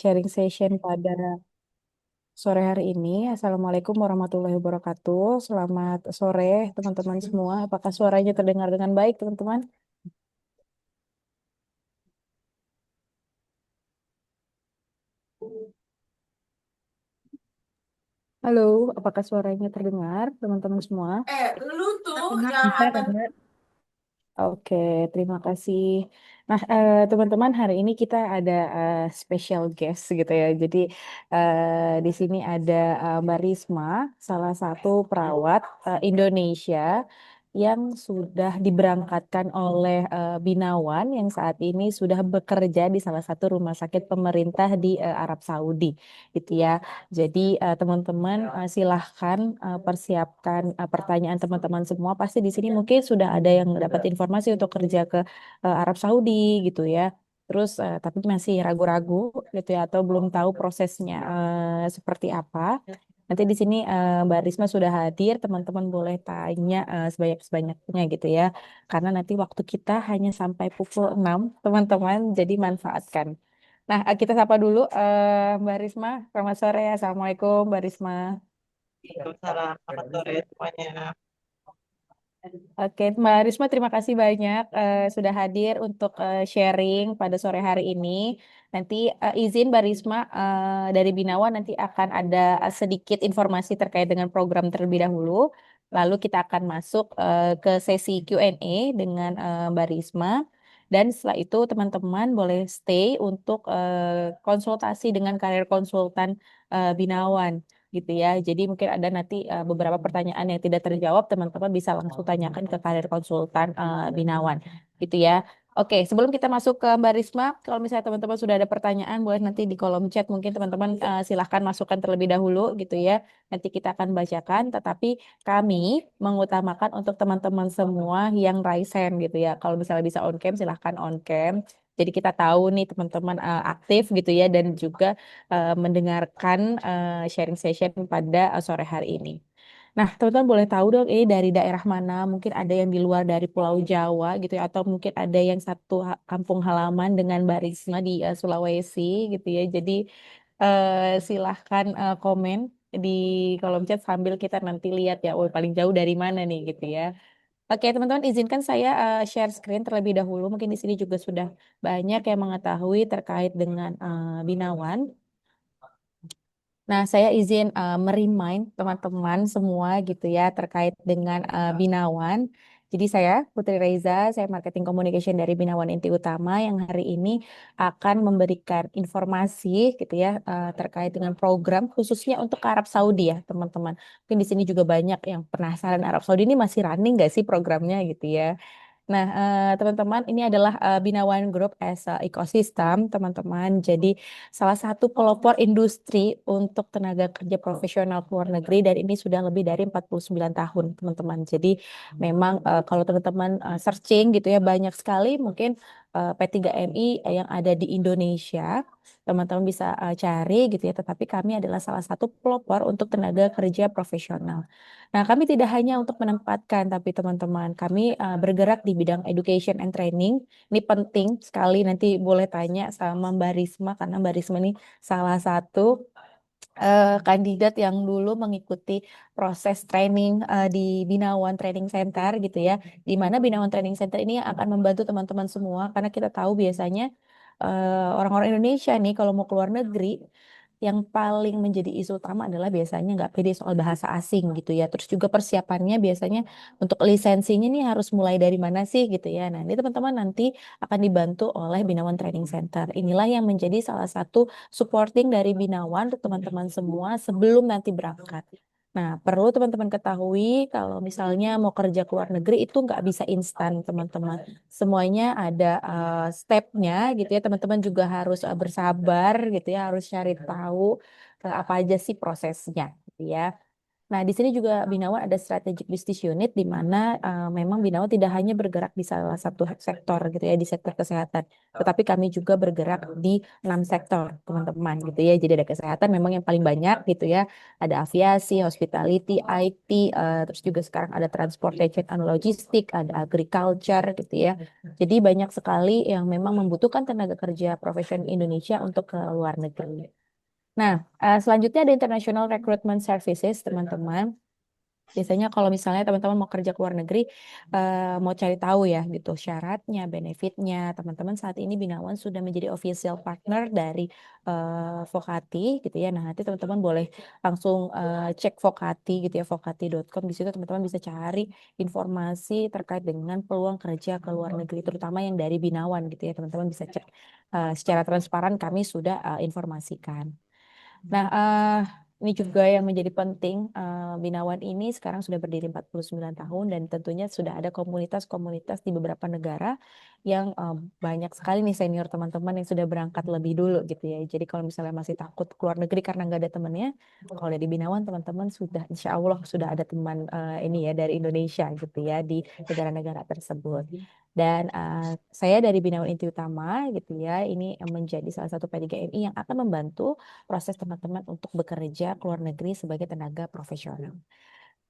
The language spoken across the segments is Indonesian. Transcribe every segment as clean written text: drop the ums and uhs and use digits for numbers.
sharing session pada sore hari ini. Assalamualaikum warahmatullahi wabarakatuh. Selamat sore, teman-teman semua. Apakah suaranya terdengar dengan baik, teman-teman? Halo, apakah suaranya terdengar, teman-teman semua? Lu tuh Terdengar bisa, jangan. kan? Oke, terima kasih. Nah, teman-teman, hari ini kita ada special guest gitu ya. Jadi di sini ada Mbak Risma, salah satu perawat Indonesia yang sudah diberangkatkan oleh Binawan yang saat ini sudah bekerja di salah satu rumah sakit pemerintah di Arab Saudi, gitu ya. Jadi teman-teman silahkan persiapkan pertanyaan teman-teman semua. Pasti di sini mungkin sudah ada yang dapat informasi untuk kerja ke Arab Saudi gitu ya. Terus tapi masih ragu-ragu gitu ya atau belum tahu prosesnya seperti apa. Nanti di sini Mbak Risma sudah hadir, teman-teman boleh tanya sebanyak-banyaknya gitu ya. Karena nanti waktu kita hanya sampai pukul 6, teman-teman, jadi manfaatkan. Nah, kita sapa dulu Mbak Risma. Selamat sore. Assalamualaikum, Mbak Risma. Waalaikumsalam, selamat sore semuanya. Oke, Mbak Risma, terima kasih banyak sudah hadir untuk sharing pada sore hari ini. Nanti izin Mbak Risma dari Binawa nanti akan ada sedikit informasi terkait dengan program terlebih dahulu. Lalu kita akan masuk ke sesi Q&A dengan Mbak Risma. Dan setelah itu teman-teman boleh stay untuk konsultasi dengan karir konsultan Binawan gitu ya. Jadi mungkin ada nanti beberapa pertanyaan yang tidak terjawab, teman-teman bisa langsung tanyakan ke karir konsultan Binawan gitu ya. Oke, sebelum kita masuk ke Mbak Risma, kalau misalnya teman-teman sudah ada pertanyaan, boleh nanti di kolom chat mungkin teman-teman silahkan masukkan terlebih dahulu gitu ya. Nanti kita akan bacakan, tetapi kami mengutamakan untuk teman-teman semua yang raise hand gitu ya. Kalau misalnya bisa on cam, silahkan on cam. Jadi kita tahu nih teman-teman aktif gitu ya dan juga mendengarkan sharing session pada sore hari ini. Nah, teman-teman boleh tahu dong ini dari daerah mana? Mungkin ada yang di luar dari Pulau Jawa gitu ya, atau mungkin ada yang satu kampung halaman dengan Mbak Risma di Sulawesi gitu ya. Jadi silahkan komen di kolom chat sambil kita nanti lihat ya, oh paling jauh dari mana nih gitu ya. Oke, teman-teman, izinkan saya share screen terlebih dahulu. Mungkin di sini juga sudah banyak yang mengetahui terkait dengan Binawan. Nah, saya izin merimain teman-teman semua gitu ya terkait dengan Binawan. Jadi saya Putri Reza, saya marketing communication dari Binawan Inti Utama yang hari ini akan memberikan informasi gitu ya terkait dengan program khususnya untuk ke Arab Saudi ya teman-teman. Mungkin di sini juga banyak yang penasaran Arab Saudi ini masih running nggak sih programnya gitu ya. Nah, teman-teman, ini adalah Binawan Group as a ecosystem, teman-teman. Jadi, salah satu pelopor industri untuk tenaga kerja profesional ke luar negeri dan ini sudah lebih dari 49 tahun, teman-teman. Jadi, memang kalau teman-teman searching gitu ya, banyak sekali mungkin P3MI yang ada di Indonesia. Teman-teman bisa cari gitu ya, tetapi kami adalah salah satu pelopor untuk tenaga kerja profesional. Nah, kami tidak hanya untuk menempatkan, tapi teman-teman, kami bergerak di bidang education and training. Ini penting sekali, nanti boleh tanya sama Mbak Risma, karena Mbak Risma ini salah satu kandidat yang dulu mengikuti proses training di Binawan Training Center gitu ya. Di mana Binawan Training Center ini akan membantu teman-teman semua, karena kita tahu biasanya orang-orang Indonesia nih kalau mau keluar negeri, yang paling menjadi isu utama adalah biasanya nggak pede soal bahasa asing gitu ya. Terus juga persiapannya biasanya untuk lisensinya nih harus mulai dari mana sih gitu ya. Nah, ini teman-teman nanti akan dibantu oleh Binawan Training Center. Inilah yang menjadi salah satu supporting dari Binawan untuk teman-teman semua sebelum nanti berangkat. Nah, perlu teman-teman ketahui kalau misalnya mau kerja ke luar negeri itu nggak bisa instan, teman-teman. Semuanya ada stepnya gitu ya. Teman-teman juga harus bersabar gitu ya, harus cari tahu apa aja sih prosesnya gitu ya. Nah, di sini juga Binawan ada strategic business unit di mana memang Binawan tidak hanya bergerak di salah satu sektor gitu ya, di sektor kesehatan, tetapi kami juga bergerak di 6 sektor, teman-teman gitu ya. Jadi ada kesehatan memang yang paling banyak gitu ya. Ada aviasi, hospitality, IT, terus juga sekarang ada transportation and logistik, ada agriculture gitu ya. Jadi banyak sekali yang memang membutuhkan tenaga kerja profesional Indonesia untuk ke luar negeri. Nah, selanjutnya ada International Recruitment Services, teman-teman. Biasanya kalau misalnya teman-teman mau kerja ke luar negeri, mau cari tahu ya gitu syaratnya, benefitnya. Teman-teman saat ini Binawan sudah menjadi official partner dari Vokati gitu ya. Nah, nanti teman-teman boleh langsung cek Vokati gitu ya, vokati.com. Di situ teman-teman bisa cari informasi terkait dengan peluang kerja ke luar negeri, terutama yang dari Binawan gitu ya. Teman-teman bisa cek secara transparan kami sudah informasikan. Nah, ini juga yang menjadi penting, Binawan ini sekarang sudah berdiri 49 tahun dan tentunya sudah ada komunitas-komunitas di beberapa negara yang banyak sekali nih senior teman-teman yang sudah berangkat lebih dulu gitu ya. Jadi kalau misalnya masih takut keluar negeri karena nggak ada temannya, kalau dari Binawan teman-teman sudah insya Allah sudah ada teman ini ya dari Indonesia gitu ya di negara-negara tersebut. Dan saya dari Binawan Inti Utama gitu ya, ini menjadi salah satu P3MI yang akan membantu proses teman-teman untuk bekerja ke luar negeri sebagai tenaga profesional.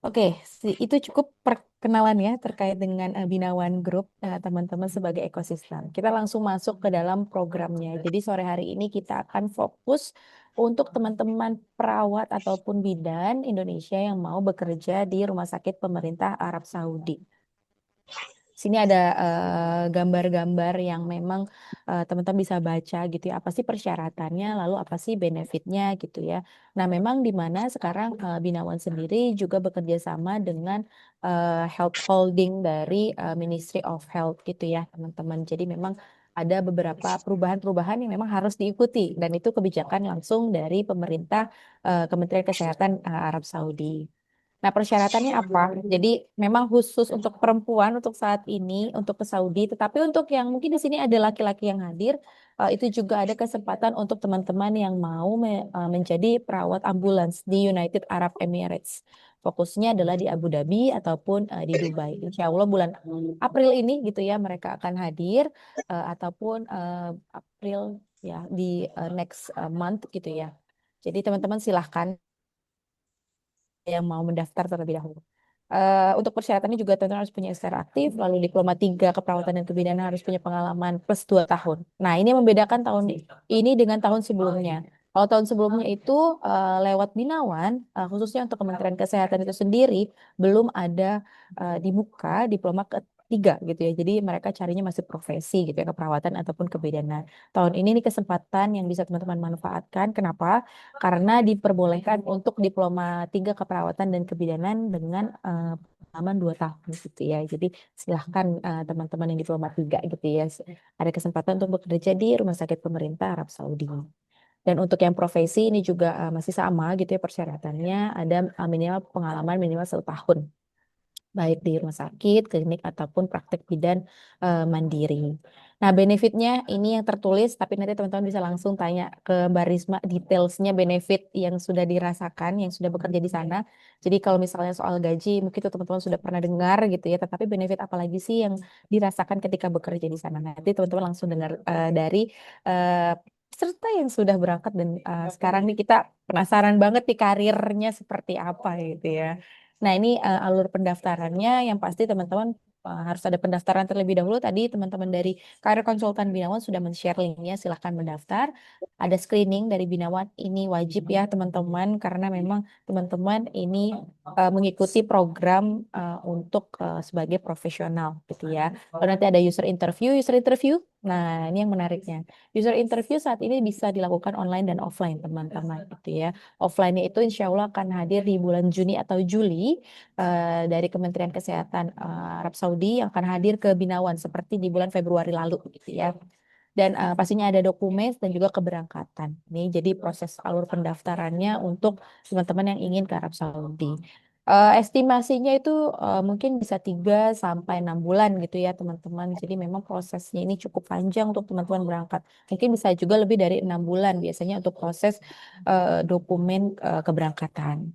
Oke, itu cukup perkenalan ya terkait dengan Binawan Group, teman-teman sebagai ekosistem. Kita langsung masuk ke dalam programnya. Jadi sore hari ini kita akan fokus untuk teman-teman perawat ataupun bidan Indonesia yang mau bekerja di rumah sakit pemerintah Arab Saudi. Sini ada gambar-gambar yang memang teman-teman bisa baca gitu ya. Apa sih persyaratannya, lalu apa sih benefitnya gitu ya. Nah, memang di mana sekarang Binawan sendiri juga bekerja sama dengan Health Holding dari Ministry of Health gitu ya, teman-teman. Jadi memang ada beberapa perubahan-perubahan yang memang harus diikuti dan itu kebijakan langsung dari pemerintah Kementerian Kesehatan Arab Saudi. Nah, persyaratannya apa? Jadi memang khusus untuk perempuan untuk saat ini untuk ke Saudi, tetapi untuk yang mungkin di sini ada laki-laki yang hadir, itu juga ada kesempatan untuk teman-teman yang mau menjadi perawat ambulans di United Arab Emirates. Fokusnya adalah di Abu Dhabi ataupun di Dubai. Insya Allah bulan April ini gitu ya mereka akan hadir ataupun April ya di next month gitu ya. Jadi teman-teman silahkan yang mau mendaftar terlebih dahulu. Untuk persyaratannya juga teman-teman harus punya SR aktif, lalu diploma 3 keperawatan dan kebidanan harus punya pengalaman plus 2 tahun. Nah, ini membedakan tahun ini dengan tahun sebelumnya. Kalau tahun sebelumnya itu lewat Binawan, khususnya untuk Kementerian Kesehatan itu sendiri, belum ada dibuka diploma ketiga gitu ya. Jadi mereka carinya masih profesi gitu ya, keperawatan ataupun kebidanan. Tahun ini nih kesempatan yang bisa teman-teman manfaatkan. Kenapa? Karena diperbolehkan untuk diploma 3 keperawatan dan kebidanan dengan pengalaman 2 tahun gitu ya. Jadi silahkan teman-teman yang diploma 3 gitu ya. Ada kesempatan untuk bekerja di rumah sakit pemerintah Arab Saudi. Dan untuk yang profesi ini juga masih sama gitu ya persyaratannya. Ada minimal pengalaman minimal 1 tahun baik di rumah sakit, klinik ataupun praktek bidan mandiri. Nah, benefitnya ini yang tertulis, tapi nanti teman-teman bisa langsung tanya ke Mbak Risma detailsnya benefit yang sudah dirasakan, yang sudah bekerja di sana. Jadi kalau misalnya soal gaji, mungkin itu teman-teman sudah pernah dengar gitu ya, tetapi benefit apa lagi sih yang dirasakan ketika bekerja di sana? Nanti teman-teman langsung dengar dari eh, peserta yang sudah berangkat dan sekarang nih kita penasaran banget nih karirnya seperti apa gitu ya. Nah, ini alur pendaftarannya yang pasti teman-teman harus ada pendaftaran terlebih dahulu. Tadi teman-teman dari Karir Konsultan Binawan sudah men-share linknya, silahkan mendaftar. Ada screening dari Binawan, ini wajib ya teman-teman, karena memang teman-teman ini mengikuti program untuk sebagai profesional gitu ya. Lalu nanti ada user interview. Nah, ini yang menariknya. User interview saat ini bisa dilakukan online dan offline teman-teman gitu ya. Offline-nya itu insya Allah akan hadir di bulan Juni atau Juli dari Kementerian Kesehatan Arab Saudi yang akan hadir ke Binawan seperti di bulan Februari lalu gitu ya. Dan pastinya ada dokumen dan juga keberangkatan. Ini jadi proses alur pendaftarannya untuk teman-teman yang ingin ke Arab Saudi. Estimasinya itu mungkin bisa 3 sampai 6 bulan gitu ya teman-teman. Jadi memang prosesnya ini cukup panjang untuk teman-teman berangkat. Mungkin bisa juga lebih dari 6 bulan biasanya untuk proses dokumen keberangkatan.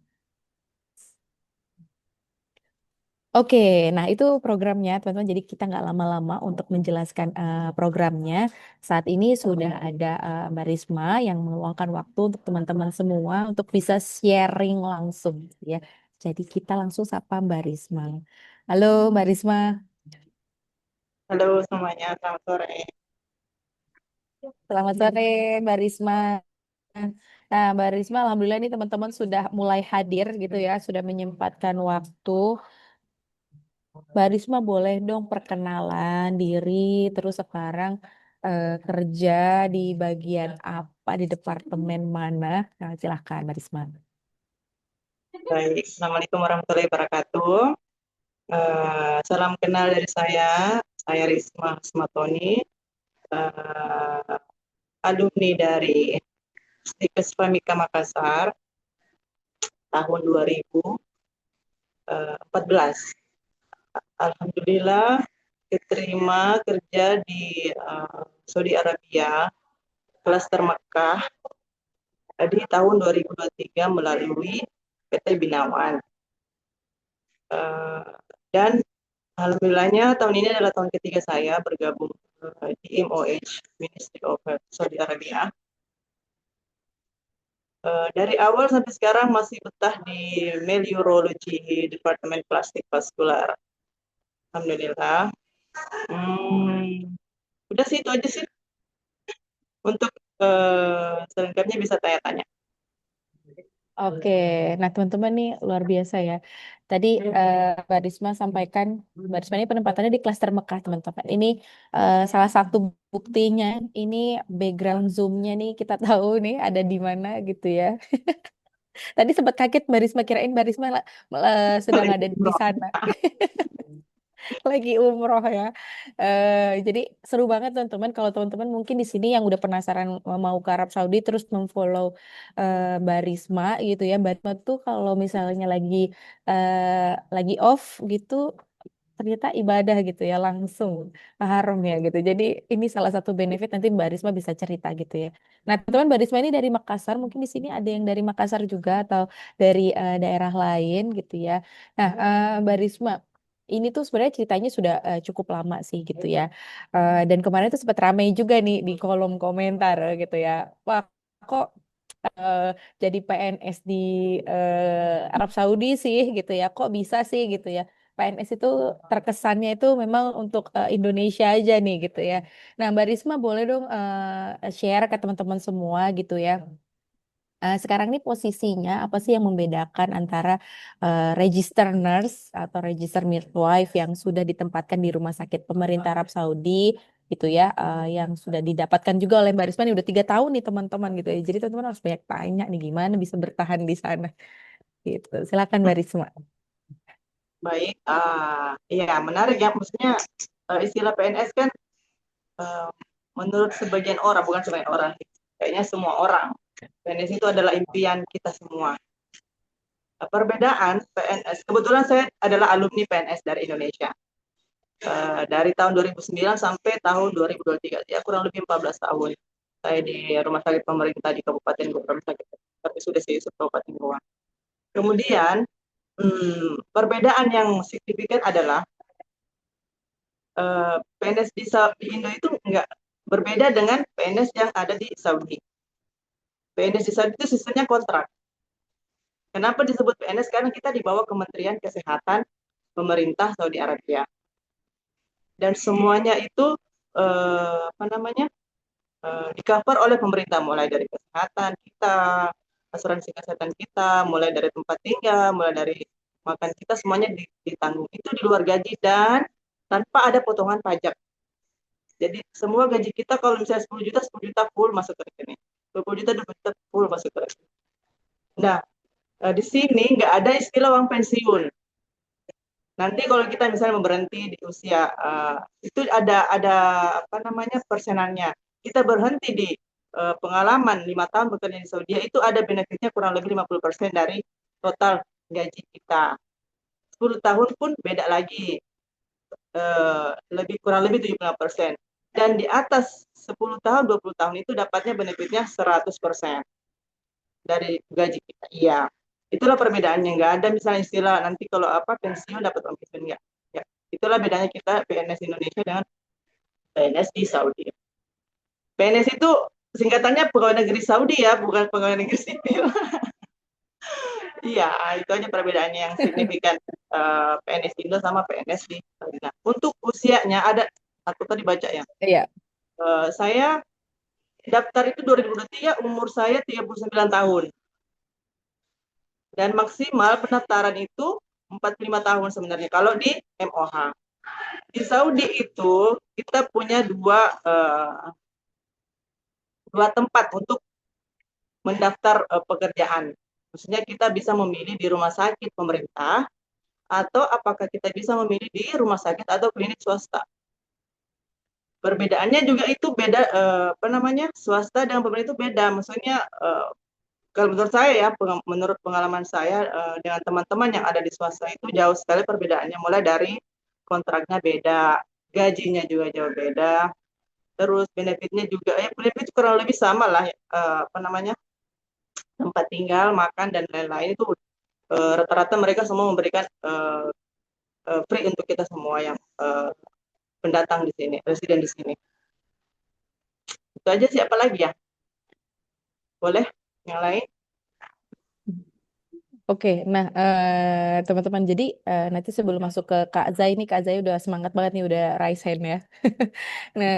Oke, nah itu programnya teman-teman. Jadi kita nggak lama-lama untuk menjelaskan programnya. Saat ini sudah ada Mbak Risma yang meluangkan waktu untuk teman-teman semua untuk bisa sharing langsung, ya. Jadi kita langsung sapa Mbak Risma. Halo Mbak Risma, Halo semuanya, selamat sore. selamat sore Mbak Risma. Nah Mbak Risma, alhamdulillah ini teman-teman sudah mulai hadir gitu ya, sudah menyempatkan waktu. Mbak Risma boleh dong perkenalan diri, terus sekarang kerja di bagian apa, di departemen mana? Nah, silahkan Mbak Risma. Baik, Assalamualaikum warahmatullahi wabarakatuh. Salam kenal dari saya Risma Smatoni, eh, alumni dari Stikes Pamika Makassar tahun 2014. Alhamdulillah diterima kerja di Saudi Arabia, klaster Makkah di tahun 2023 melalui PT Binawan. Dan alhamdulillahnya tahun ini adalah tahun ketiga saya bergabung di MOH, Ministry of Health Saudi Arabia. Dari awal sampai sekarang masih betah di Male Urology, Departemen Plastik Vaskular. Alhamdulillah. Udah sih itu aja sih untuk selengkapnya bisa tanya-tanya. Oke, nah teman-teman nih luar biasa ya. Tadi Mbak Risma sampaikan, Mbak Risma ini penempatannya di klaster Mekah teman-teman. Ini salah satu buktinya, ini background Zoom-nya nih kita tahu nih ada di mana gitu ya. Tadi sempat kaget Mbak Risma, kirain Mbak Risma sedang ada di sana. Lagi umroh ya. Jadi seru banget teman-teman. Kalau teman-teman mungkin di sini yang udah penasaran mau ke Arab Saudi terus memfollow Mbak Risma gitu ya. Mbak Risma tuh kalau misalnya lagi off gitu ternyata ibadah gitu ya langsung haram ya gitu. Jadi ini salah satu benefit nanti Mbak Risma bisa cerita gitu ya. Nah, teman-teman Mbak Risma ini dari Makassar, mungkin di sini ada yang dari Makassar juga atau dari daerah lain gitu ya. Nah, Mbak Risma ini tuh sebenarnya ceritanya sudah cukup lama sih gitu ya. Dan kemarin tuh sempat ramai juga nih di kolom komentar gitu ya. Wah, kok eh, jadi PNS di Arab Saudi sih gitu ya. Kok bisa sih gitu ya. PNS itu terkesannya itu memang untuk Indonesia aja nih gitu ya. Nah, Mbak Risma boleh dong share ke teman-teman semua gitu ya. Sekarang ini posisinya apa sih yang membedakan antara register nurse atau register midwife yang sudah ditempatkan di rumah sakit pemerintah Arab Saudi gitu ya, yang sudah didapatkan juga oleh Mbak Risma ini udah 3 tahun nih teman-teman gitu ya. Jadi teman-teman harus banyak tanya nih gimana bisa bertahan di sana gitu. Silakan Mbak Risma. Baik, iya menarik ya. Maksudnya istilah PNS kan eh, menurut sebagian orang, bukan sebagian orang, kayaknya semua orang. PNS itu adalah impian kita semua. Perbedaan PNS, kebetulan saya adalah alumni PNS dari Indonesia. Dari tahun 2009 sampai tahun 2023, ya kurang lebih 14 tahun. Saya di rumah sakit pemerintah di Kabupaten Goa, rumah sakit tapi sudah saya Kabupaten Goa. Kemudian perbedaan yang signifikan adalah PNS di Indo itu enggak berbeda dengan PNS yang ada di Saudi. PNS di Saudi itu sistemnya kontrak. Kenapa disebut PNS? Karena kita di bawah Kementerian Kesehatan pemerintah Saudi Arabia. Dan semuanya itu apa namanya di cover oleh pemerintah, mulai dari kesehatan kita, asuransi kesehatan kita, mulai dari tempat tinggal, mulai dari makan kita, semuanya ditanggung. Itu di luar gaji dan tanpa ada potongan pajak. Jadi semua gaji kita kalau misalnya 10 juta full masuk ke rekening. 20 juta, 20 juta full masuk ke rekening. Nah, di sini nggak ada istilah uang pensiun. Nanti kalau kita misalnya berhenti di usia itu ada apa namanya persenannya. Kita berhenti di pengalaman 5 tahun bekerja di Saudi itu ada benefitnya kurang lebih 50% dari total gaji kita. 10 tahun pun beda lagi, lebih kurang lebih 75%. Dan di atas 10 tahun, 20 tahun itu dapatnya benefitnya 100% dari gaji kita. Iya. Itulah perbedaannya. Nggak ada misalnya istilah nanti kalau apa pensiun dapat uang pensiun, nggak. Ya. Itulah bedanya kita PNS Indonesia dengan PNS di Saudi. PNS itu singkatannya pegawai negeri Saudi ya, bukan pegawai negeri sipil. Iya, itu aja perbedaannya yang signifikan PNS Indo sama PNS di Saudi. Nah, untuk usianya ada, aku tadi baca ya. Iya. Saya daftar itu 2023, umur saya 39 tahun. Dan maksimal pendaftaran itu 45 tahun sebenarnya kalau di MOH. Di Saudi itu kita punya dua tempat untuk mendaftar pekerjaan. Maksudnya kita bisa memilih di rumah sakit pemerintah atau apakah kita bisa memilih di rumah sakit atau klinik swasta. Perbedaannya juga itu beda, apa namanya, swasta dengan pemerintah itu beda. Maksudnya kalau menurut saya ya, menurut pengalaman saya dengan teman-teman yang ada di swasta itu jauh sekali perbedaannya. Mulai dari kontraknya beda, gajinya juga jauh beda, terus benefitnya juga ya benefit kurang lebih sama lah, apa namanya, tempat tinggal, makan dan lain-lain itu rata-rata mereka semua memberikan free untuk kita semua yang pendatang di sini, residen di sini. Itu aja sih, apa lagi ya? Boleh yang lain? Oke, nah teman-teman, jadi nanti sebelum masuk ke Kak Zai nih, Kak Zai udah semangat banget nih, udah raise hand ya. Nah,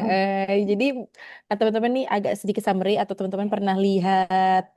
jadi teman-teman nih agak sedikit summary atau teman-teman pernah lihat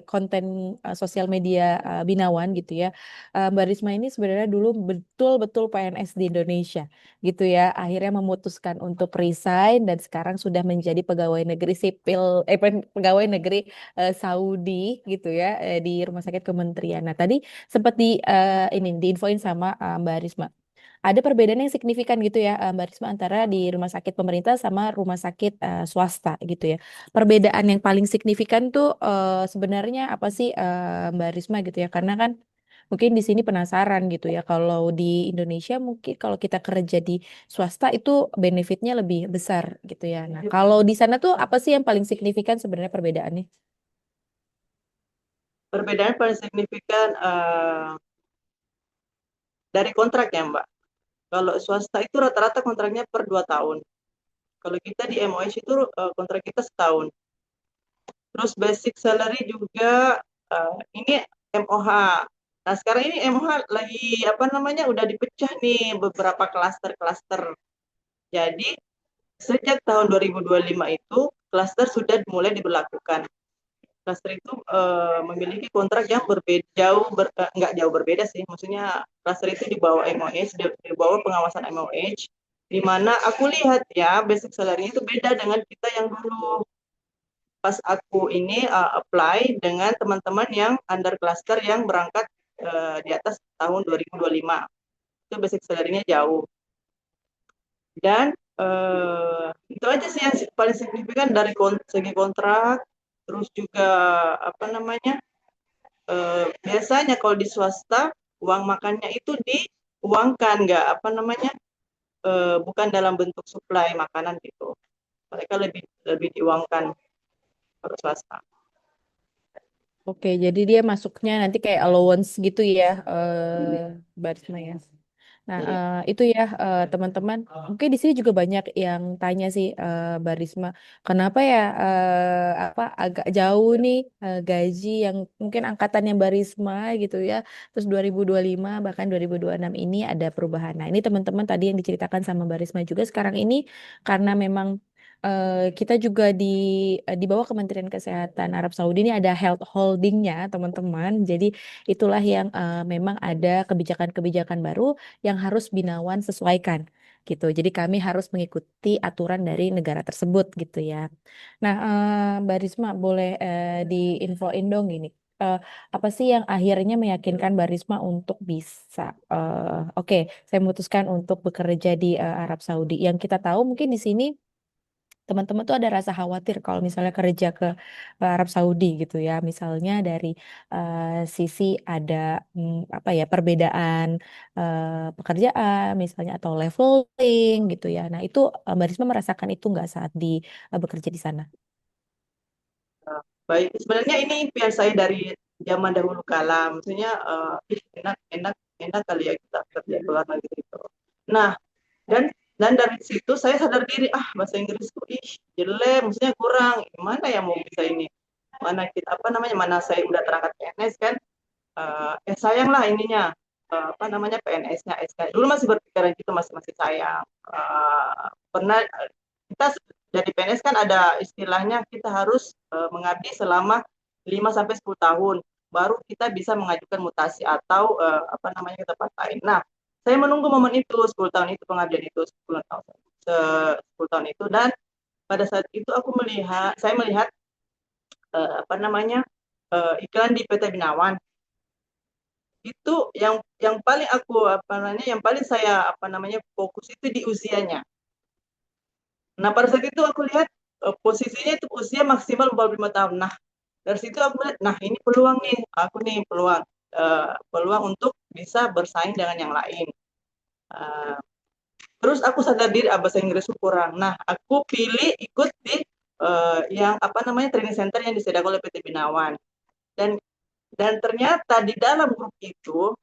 konten sosial media Binawan gitu ya. Mbak Risma ini sebenarnya dulu betul-betul PNS di Indonesia gitu ya. Akhirnya memutuskan untuk resign dan sekarang sudah menjadi pegawai negeri sipil, pegawai negeri Saudi gitu ya, di Rumah Sakit Kementerian. Nah, tadi sempat ini diinfoin sama Mbak Risma. Ada perbedaan yang signifikan gitu ya, Mbak Risma, antara di rumah sakit pemerintah sama rumah sakit swasta gitu ya. Perbedaan yang paling signifikan tuh sebenarnya apa sih, Mbak Risma gitu ya? Karena kan mungkin di sini penasaran gitu ya. Kalau di Indonesia mungkin kalau kita kerja di swasta itu benefitnya lebih besar gitu ya. Nah, kalau di sana tuh apa sih yang paling signifikan sebenarnya perbedaannya? Perbedaan paling signifikan dari kontrak ya, Mbak. Kalau swasta itu rata-rata kontraknya per 2 tahun. Kalau kita di MOH itu kontrak kita setahun. Terus basic salary juga ini MOH. Nah, sekarang ini MOH lagi apa namanya udah dipecah nih beberapa klaster-klaster. Jadi sejak tahun 2025 itu klaster sudah mulai diberlakukan. Klaster itu memiliki kontrak yang berbeda nggak jauh berbeda sih. Maksudnya klaster itu di bawah MOH, di bawah pengawasan MOH, di mana aku lihat ya basic salary itu beda dengan kita yang dulu. Pas aku ini apply dengan teman-teman yang under cluster yang berangkat di atas tahun 2025. Itu basic salary-nya jauh. Dan itu aja sih yang paling signifikan dari segi kontrak, terus juga apa namanya, biasanya kalau di swasta uang makannya itu diuangkan, nggak apa namanya, bukan dalam bentuk supply makanan gitu. Mereka lebih lebih diuangkan kalau swasta. Oke, jadi dia masuknya nanti kayak allowance gitu ya, Mbak Risma ya. Nah, Iya. itu ya teman-teman. Mungkin di sini juga banyak yang tanya sih, Barisma, kenapa ya apa agak jauh nih gaji yang mungkin angkatannya Barisma gitu ya. Terus 2025 bahkan 2026 ini ada perubahan. Nah, ini teman-teman tadi yang diceritakan sama Barisma juga sekarang ini karena memang kita juga di bawah Kementerian Kesehatan Arab Saudi ini ada health holdingnya teman-teman. Jadi itulah yang memang ada kebijakan-kebijakan baru yang harus Binawan sesuaikan gitu. Jadi kami harus mengikuti aturan dari negara tersebut gitu ya. Nah, Mbak Risma boleh diinfoin dong gini. eh, Apa sih yang akhirnya meyakinkan Mbak Risma untuk bisa, oke, saya memutuskan untuk bekerja di Arab Saudi. Yang kita tahu mungkin di sini teman-teman tuh ada rasa khawatir kalau misalnya kerja ke Arab Saudi gitu ya. Misalnya dari sisi ada apa ya perbedaan pekerjaan misalnya atau leveling gitu ya. Nah itu Mbak Risma merasakan itu nggak saat bekerja di sana? Baik, sebenarnya ini impian saya dari zaman dahulu kala. Maksudnya enak enak enak kali ya kita kerja ke luar negeri itu. Nah, dan dari situ saya sadar diri, ah bahasa Inggrisku jelek, maksudnya kurang. Gimana ya mau bisa ini? Mana kita apa namanya? Mana saya udah terangkat PNS kan, sayang lah ininya, apa namanya, PNS-nya, SK. Dulu masih berpikiran gitu, masih masih sayang. Pernah kita jadi PNS kan ada istilahnya kita harus mengabdi selama 5 sampai 10 tahun baru kita bisa mengajukan mutasi atau apa namanya ke tempat lain. Nah, saya menunggu momen itu 10 tahun itu pengabdian itu 10 tahun 10 tahun itu dan pada saat itu saya melihat apa namanya iklan di PT Binawan itu yang paling aku apa namanya yang paling saya apa namanya fokus itu di usianya. Nah pada saat itu aku lihat posisinya itu usia maksimal 45 tahun. Nah dari situ aku lihat, nah ini peluang nih, aku nih peluang peluang untuk bisa bersaing dengan yang lain. Uh, Terus aku sadar diri bahasa Inggris kurang. Nah aku pilih ikut di yang apa namanya training center yang disediakan oleh PT Binawan. Dan ternyata di dalam grup itu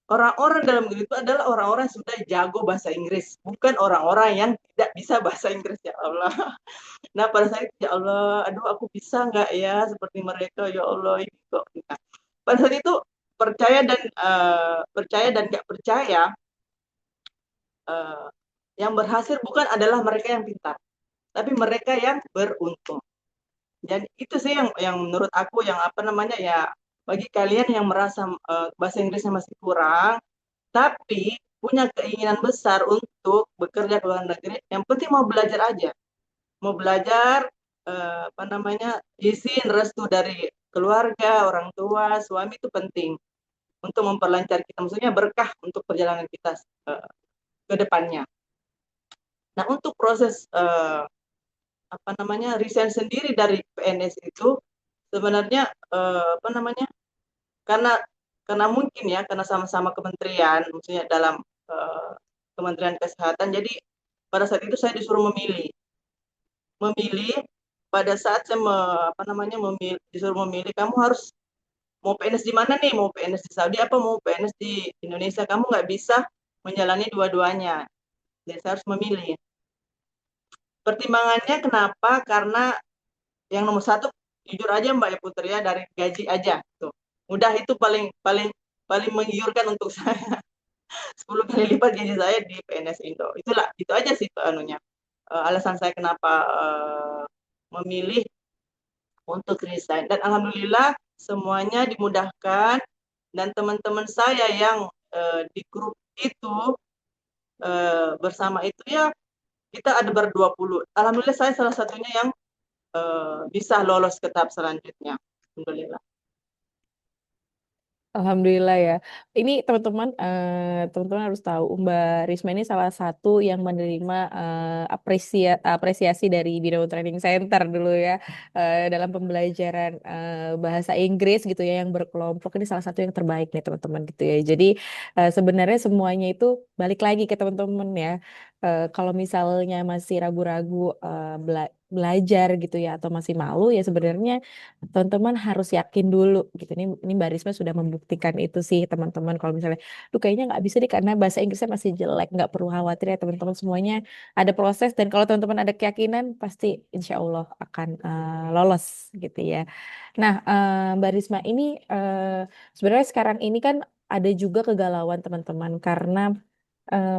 orang-orang dalam grup itu adalah orang-orang yang sudah jago bahasa Inggris, bukan orang-orang yang tidak bisa bahasa Inggris, ya Allah. Nah pada saat itu, ya Allah, aduh aku bisa nggak ya seperti mereka, ya Allah ini kok. Nah, pada saat itu percaya dan nggak percaya, uh, yang berhasil bukan adalah mereka yang pintar, tapi mereka yang beruntung. Dan itu sih yang menurut aku yang apa namanya ya bagi kalian yang merasa bahasa Inggrisnya masih kurang, tapi punya keinginan besar untuk bekerja ke luar negeri, yang penting mau belajar aja. Mau belajar, apa namanya, izin, restu dari keluarga, orang tua, suami itu penting untuk memperlancar kita. Maksudnya berkah untuk perjalanan kita ke depannya. Nah, untuk proses apa namanya resign sendiri dari PNS itu sebenarnya apa namanya karena mungkin ya karena sama-sama kementerian, maksudnya dalam eh, Kementerian Kesehatan. Jadi pada saat itu saya disuruh memilih pada saat saya apa namanya disuruh memilih, kamu harus mau PNS di mana nih, mau PNS di Saudi apa mau PNS di Indonesia, kamu nggak bisa menjalani dua-duanya, jadi saya harus memilih. Pertimbangannya kenapa, karena yang nomor satu jujur aja Mbak ya Putri ya, dari gaji aja tuh udah itu paling paling paling menggiurkan untuk saya. 10 kali lipat gaji saya di PNS Indo. Itulah, itu aja sih anunya. Alasan saya kenapa memilih untuk resign. Dan alhamdulillah semuanya dimudahkan dan teman-teman saya yang di grup itu bersama itu ya kita ada ber-20. Alhamdulillah saya salah satunya yang bisa lolos ke tahap selanjutnya. Alhamdulillah. Alhamdulillah ya. Ini teman-teman, teman-teman harus tahu Mbak Risma ini salah satu yang menerima apresiasi dari Binawan Training Center dulu ya, dalam pembelajaran bahasa Inggris gitu ya yang berkelompok, ini salah satu yang terbaik nih teman-teman gitu ya. Jadi sebenarnya semuanya itu balik lagi ke teman-teman ya. Kalau misalnya masih ragu-ragu belajar gitu ya atau masih malu ya sebenarnya teman-teman harus yakin dulu gitu. Ini Mbak Risma sudah membuktikan itu sih teman-teman. Kalau misalnya, tuh kayaknya nggak bisa deh karena bahasa Inggrisnya masih jelek, nggak perlu khawatir ya teman-teman, semuanya ada proses dan kalau teman-teman ada keyakinan pasti insya Allah akan lolos gitu ya. Nah, Mbak Risma ini sebenarnya sekarang ini kan ada juga kegalauan teman-teman karena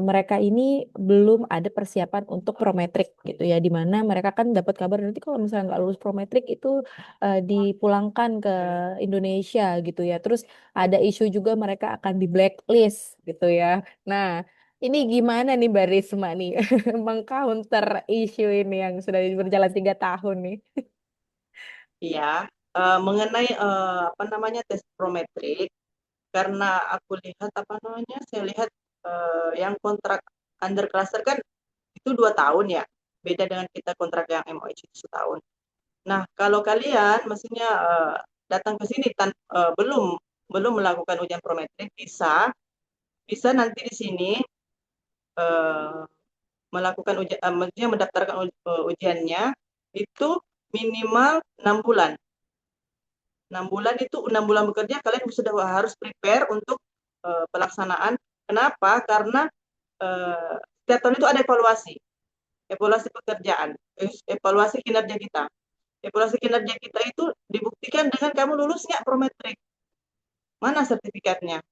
mereka ini belum ada persiapan untuk prometrik gitu ya, di mana mereka kan dapat kabar nanti kalau misalnya nggak lulus prometrik itu dipulangkan ke Indonesia gitu ya. Terus ada isu juga mereka akan di blacklist gitu ya. Nah, ini gimana nih Mbak Risma nih mengcounter isu ini yang sudah berjalan 3 tahun nih? Iya, mengenai apa namanya tes prometrik, karena aku lihat apa namanya, saya lihat yang kontrak under cluster kan itu 2 tahun ya, beda dengan kita kontrak yang MOH itu setahun. Nah, kalau kalian maksudnya datang ke sini belum belum melakukan ujian prometrik, bisa bisa nanti di sini eh, melakukan ujian, maksudnya mendaftarkan ujiannya itu minimal 6 bulan. 6 bulan itu 6 bulan bekerja, kalian sudah harus prepare untuk pelaksanaan. Kenapa? Karena setiap tahun itu ada evaluasi, evaluasi pekerjaan, evaluasi kinerja kita. Evaluasi kinerja kita itu dibuktikan dengan kamu lulus nggak Prometrik, mana sertifikatnya.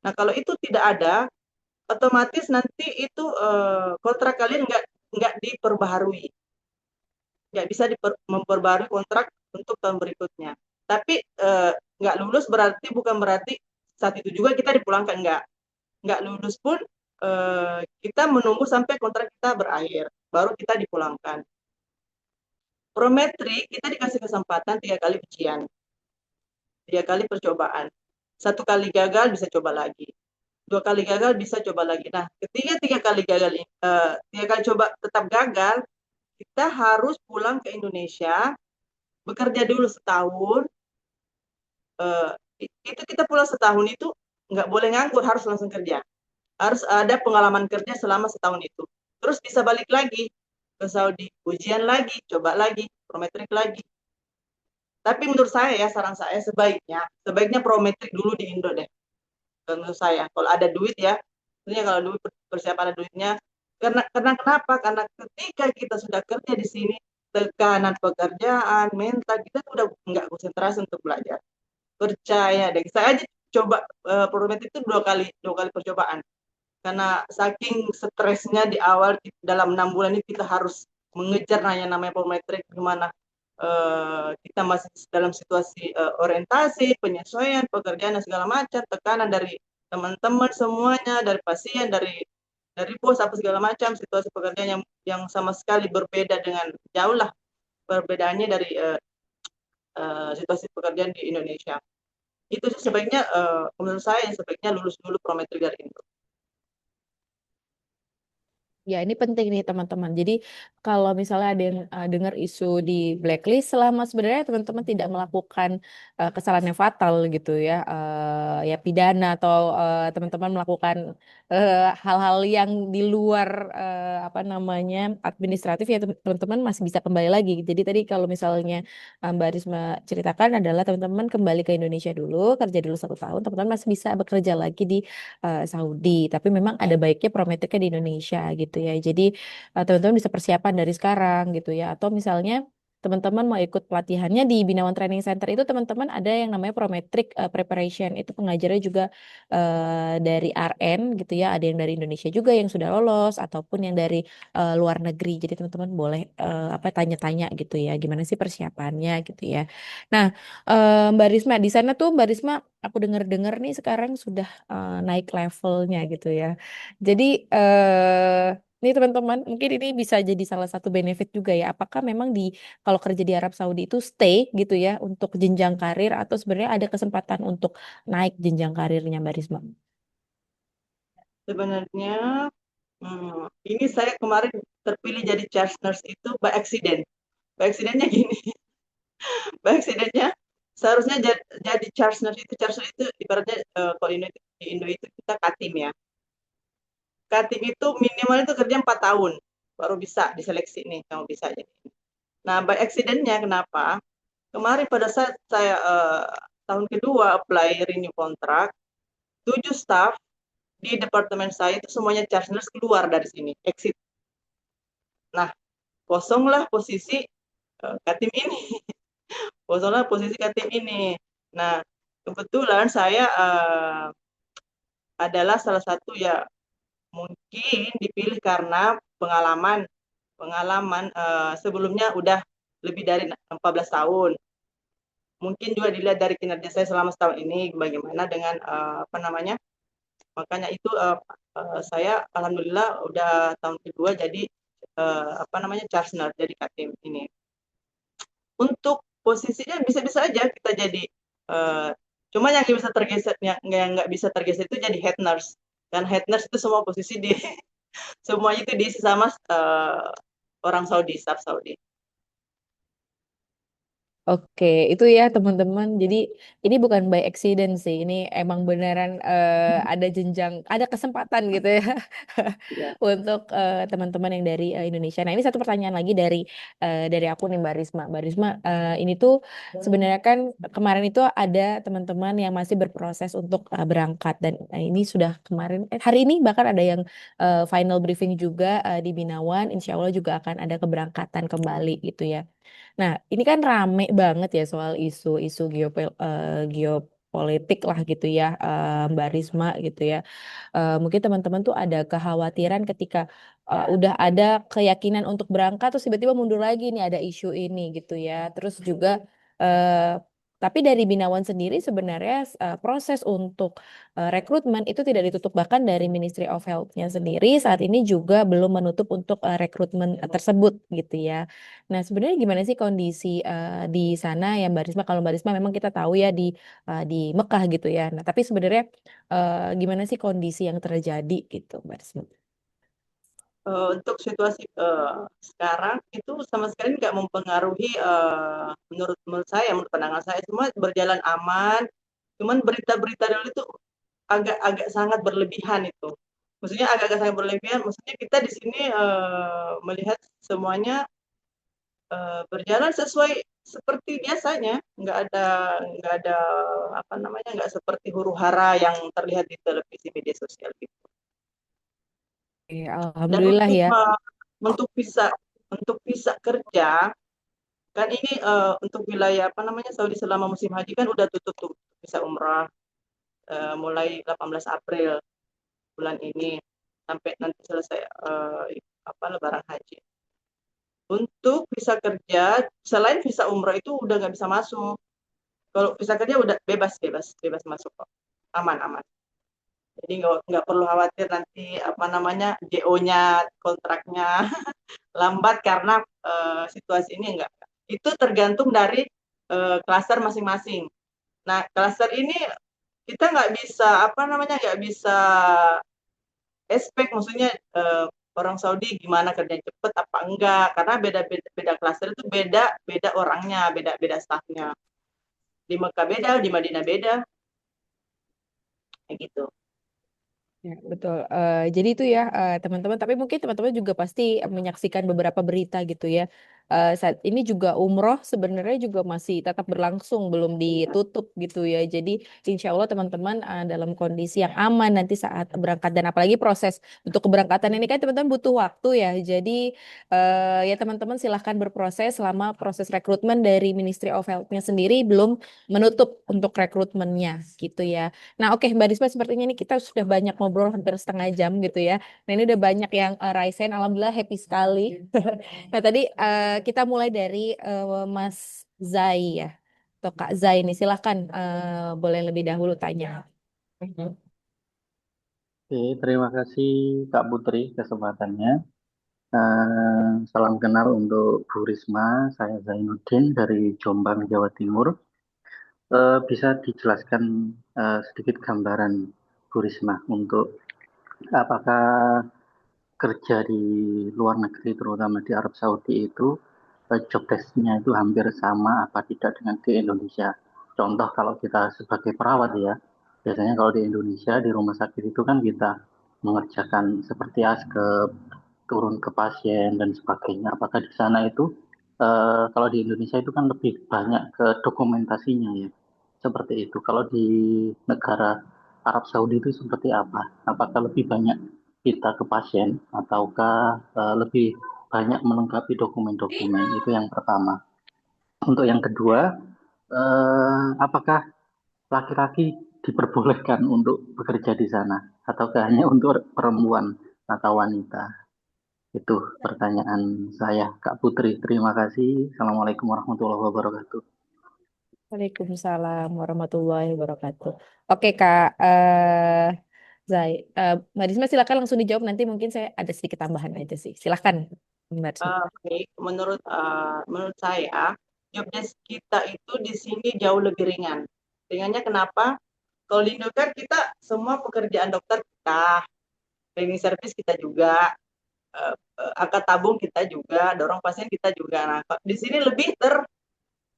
Nah kalau itu tidak ada, otomatis nanti itu kontrak kalian nggak diperbaharui, nggak bisa memperbarui kontrak untuk tahun berikutnya. Tapi nggak lulus bukan berarti saat itu juga kita dipulangkan, nggak lulus pun kita menunggu sampai kontrak kita berakhir, baru kita dipulangkan. Prometri kita dikasih kesempatan 3 kali ujian, 3 kali percobaan. 1 kali gagal bisa coba lagi, 2 kali gagal bisa coba lagi. Nah, ketika 3 kali gagal, 3 kali coba tetap gagal, kita harus pulang ke Indonesia, bekerja dulu setahun. Itu kita pulang setahun itu nggak boleh nganggur, harus langsung kerja. Harus ada pengalaman kerja selama setahun itu. Terus bisa balik lagi ke Saudi, ujian lagi, coba lagi, prometrik lagi. Tapi menurut saya ya, saran saya sebaiknya prometrik dulu di Indo deh. Menurut saya, kalau ada duit ya, sebenarnya kalau duit, persiapan ada duitnya. Karena kenapa? Karena ketika kita sudah kerja di sini, tekanan pekerjaan, mental kita udah nggak konsentrasi untuk belajar. Percaya deh, saya aja coba prometrik itu dua kali percobaan. Karena saking stresnya di awal, dalam 6 bulan ini kita harus mengejar yang namanya prometrik, gimana kita masih dalam situasi orientasi, penyesuaian, pekerjaan dan segala macam, tekanan dari teman-teman semuanya, dari pasien, dari bos apa segala macam, situasi pekerjaan yang sama sekali berbeda, dengan jauh lah perbedaannya dari situasi pekerjaan di Indonesia. Itu sih sebaiknya, menurut saya sebaiknya lulus dulu prometri dari Indo. Ya, ini penting nih teman-teman. Jadi kalau misalnya ada yang dengar isu di blacklist, selama sebenarnya teman-teman tidak melakukan kesalahan yang fatal gitu ya, ya pidana atau teman-teman melakukan hal-hal yang di luar apa namanya administratif, ya teman-teman masih bisa kembali lagi. Jadi tadi kalau misalnya Mbak Risma ceritakan adalah teman-teman kembali ke Indonesia dulu, kerja dulu 1 tahun, teman-teman masih bisa bekerja lagi di Saudi. Tapi memang ada baiknya prometriknya di Indonesia gitu ya. Jadi teman-teman bisa persiapan dari sekarang gitu ya. Atau misalnya teman-teman mau ikut pelatihannya di Binawan Training Center, itu teman-teman ada yang namanya Prometric Preparation. Itu pengajarnya juga dari RN gitu ya. Ada yang dari Indonesia juga yang sudah lolos ataupun yang dari luar negeri. Jadi teman-teman boleh apa tanya-tanya gitu ya. Gimana sih persiapannya gitu ya. Nah, Mbak Risma di sana tuh Mbak Risma, aku dengar-dengar nih sekarang sudah naik levelnya gitu ya. Jadi nih teman-teman, mungkin ini bisa jadi salah satu benefit juga ya. Apakah memang kalau kerja di Arab Saudi itu stay gitu ya untuk jenjang karir, atau sebenarnya ada kesempatan untuk naik jenjang karirnya Mbak Risma? Sebenarnya ini saya kemarin terpilih jadi charge nurse itu by accident. By accidentnya gini, by accidentnya seharusnya jadi charge nurse itu ibaratnya kalau di Indo itu kita katim ya. Katim itu minimal itu kerja 4 tahun baru bisa diseleksi nih, kamu bisa jadi. Nah, by accidentnya kenapa? Kemarin pada saat saya tahun kedua apply renew kontrak, 7 staff di departemen saya itu semuanya charge nurse keluar dari sini, exit. Nah, kosonglah posisi Katim ini. Kosonglah posisi Katim ini. Nah, kebetulan saya adalah salah satu ya, mungkin dipilih karena pengalaman pengalaman sebelumnya udah lebih dari 14 tahun. Mungkin juga dilihat dari kinerja saya selama setahun ini bagaimana dengan apa namanya. Makanya itu saya alhamdulillah udah tahun kedua jadi apa namanya charge nurse jadi Katim ini. Untuk posisinya bisa-bisa aja kita jadi cuma yang bisa tergeser, yang nggak bisa tergeser itu jadi head nurse. Dan head nurse itu semua posisi di semuanya itu diisi sama orang Saudi, staff Saudi. Oke, itu ya teman-teman. Jadi ini bukan by accident sih. Ini emang beneran ada jenjang, ada kesempatan gitu ya Ya. untuk teman-teman yang dari Indonesia. Nah, ini satu pertanyaan lagi dari aku nih Mbak Risma. Mbak Risma, ini tuh sebenarnya kan kemarin itu ada teman-teman yang masih berproses untuk berangkat dan ini sudah kemarin hari ini bahkan ada yang final briefing juga di Binawan. Insya Allah juga akan ada keberangkatan kembali gitu ya. Nah, ini kan rame banget ya soal isu-isu geopolitik lah gitu ya, Mbak Risma gitu ya. Mungkin teman-teman tuh ada kekhawatiran ketika udah ada keyakinan untuk berangkat terus tiba-tiba mundur lagi nih ada isu ini gitu ya. Terus juga eh, tapi dari Binawan sendiri sebenarnya proses untuk rekrutmen itu tidak ditutup, bahkan dari Ministry of Health-nya sendiri saat ini juga belum menutup untuk rekrutmen tersebut gitu ya. Nah, sebenarnya gimana sih kondisi di sana ya Mbak Risma? Kalau Mbak Risma memang kita tahu ya di Mekah gitu ya. Nah, tapi sebenarnya gimana sih kondisi yang terjadi gitu, Mbak Risma? Untuk situasi sekarang itu sama sekali nggak mempengaruhi, menurut saya, menurut pandangan saya, semua berjalan aman. Cuman berita-berita dulu itu agak-agak sangat berlebihan itu. Maksudnya agak-agak sangat berlebihan, maksudnya kita di sini melihat semuanya berjalan sesuai seperti biasanya, nggak ada apa namanya, nggak seperti huru-hara yang terlihat di televisi media sosial gitu. Oke, Dan Alhamdulillah ya. untuk visa untuk visa kerja kan ini untuk wilayah apa namanya Saudi selama musim haji kan udah tutup tuh visa umrah mulai 18 April bulan ini sampai nanti selesai apa Lebaran haji. Untuk visa kerja selain visa umrah itu udah nggak bisa masuk. Kalau visa kerja udah bebas bebas bebas masuk kok, aman aman. Jadi nggak perlu khawatir nanti apa namanya JO-nya kontraknya lambat karena situasi ini enggak. Itu tergantung dari klaster masing-masing. Nah, klaster ini kita nggak bisa apa namanya nggak bisa expect, maksudnya orang Saudi gimana kerjanya cepet apa enggak karena beda beda, beda klaster itu beda beda orangnya beda beda staffnya, di Mekah beda di Madinah beda kayak gitu. Ya, betul. Jadi itu ya teman-teman. Tapi mungkin teman-teman juga pasti menyaksikan beberapa berita gitu ya. Saat ini juga umroh sebenarnya juga masih tetap berlangsung, belum ditutup gitu ya. Jadi insya Allah teman-teman dalam kondisi yang aman nanti saat berangkat dan apalagi proses untuk keberangkatan ini kan teman-teman butuh waktu ya. Jadi ya teman-teman silahkan berproses selama proses rekrutmen dari Ministry of Health-nya sendiri belum menutup untuk rekrutmennya gitu ya. Nah, oke Mbak Risma, sepertinya ini kita sudah banyak ngobrol hampir setengah jam gitu ya. Nah, ini udah banyak yang raisen, alhamdulillah happy sekali. Nah, tadi kita mulai dari Mas Zai ya. Atau Kak Zai nih, silahkan boleh lebih dahulu tanya. Oke, terima kasih Kak Putri kesempatannya. Salam kenal untuk Bu Risma, saya Zainuddin dari Jombang, Jawa Timur. Bisa dijelaskan sedikit gambaran Bu Risma untuk apakah kerja di luar negeri, terutama di Arab Saudi itu job desk-nya itu hampir sama apa tidak dengan di Indonesia? Contoh kalau kita sebagai perawat ya, biasanya kalau di Indonesia di rumah sakit itu kan kita mengerjakan seperti aske, turun ke pasien dan sebagainya. Apakah di sana itu kalau di Indonesia itu kan lebih banyak ke dokumentasinya ya, seperti itu. Kalau di negara Arab Saudi itu seperti apa? Apakah lebih banyak kita ke pasien ataukah lebih banyak melengkapi dokumen-dokumen? Itu yang pertama. Untuk yang kedua, apakah laki-laki diperbolehkan untuk bekerja di sana ataukah hanya untuk perempuan atau wanita? Itu pertanyaan saya, Kak Putri. Terima kasih. Assalamualaikum warahmatullahi wabarakatuh. Waalaikumsalam warahmatullahi wabarakatuh. Oke Kak Zai, Mbak Risma silakan langsung dijawab, nanti mungkin saya ada sedikit tambahan aja sih. Silahkan Mbak Risma. Baik, menurut saya job desk kita itu di sini jauh lebih ringan. Ringannya kenapa? Kalau di Indo kan kita semua pekerjaan dokter kita, cleaning service kita juga, angkat tabung kita juga, dorong pasien kita juga. Nah, di sini lebih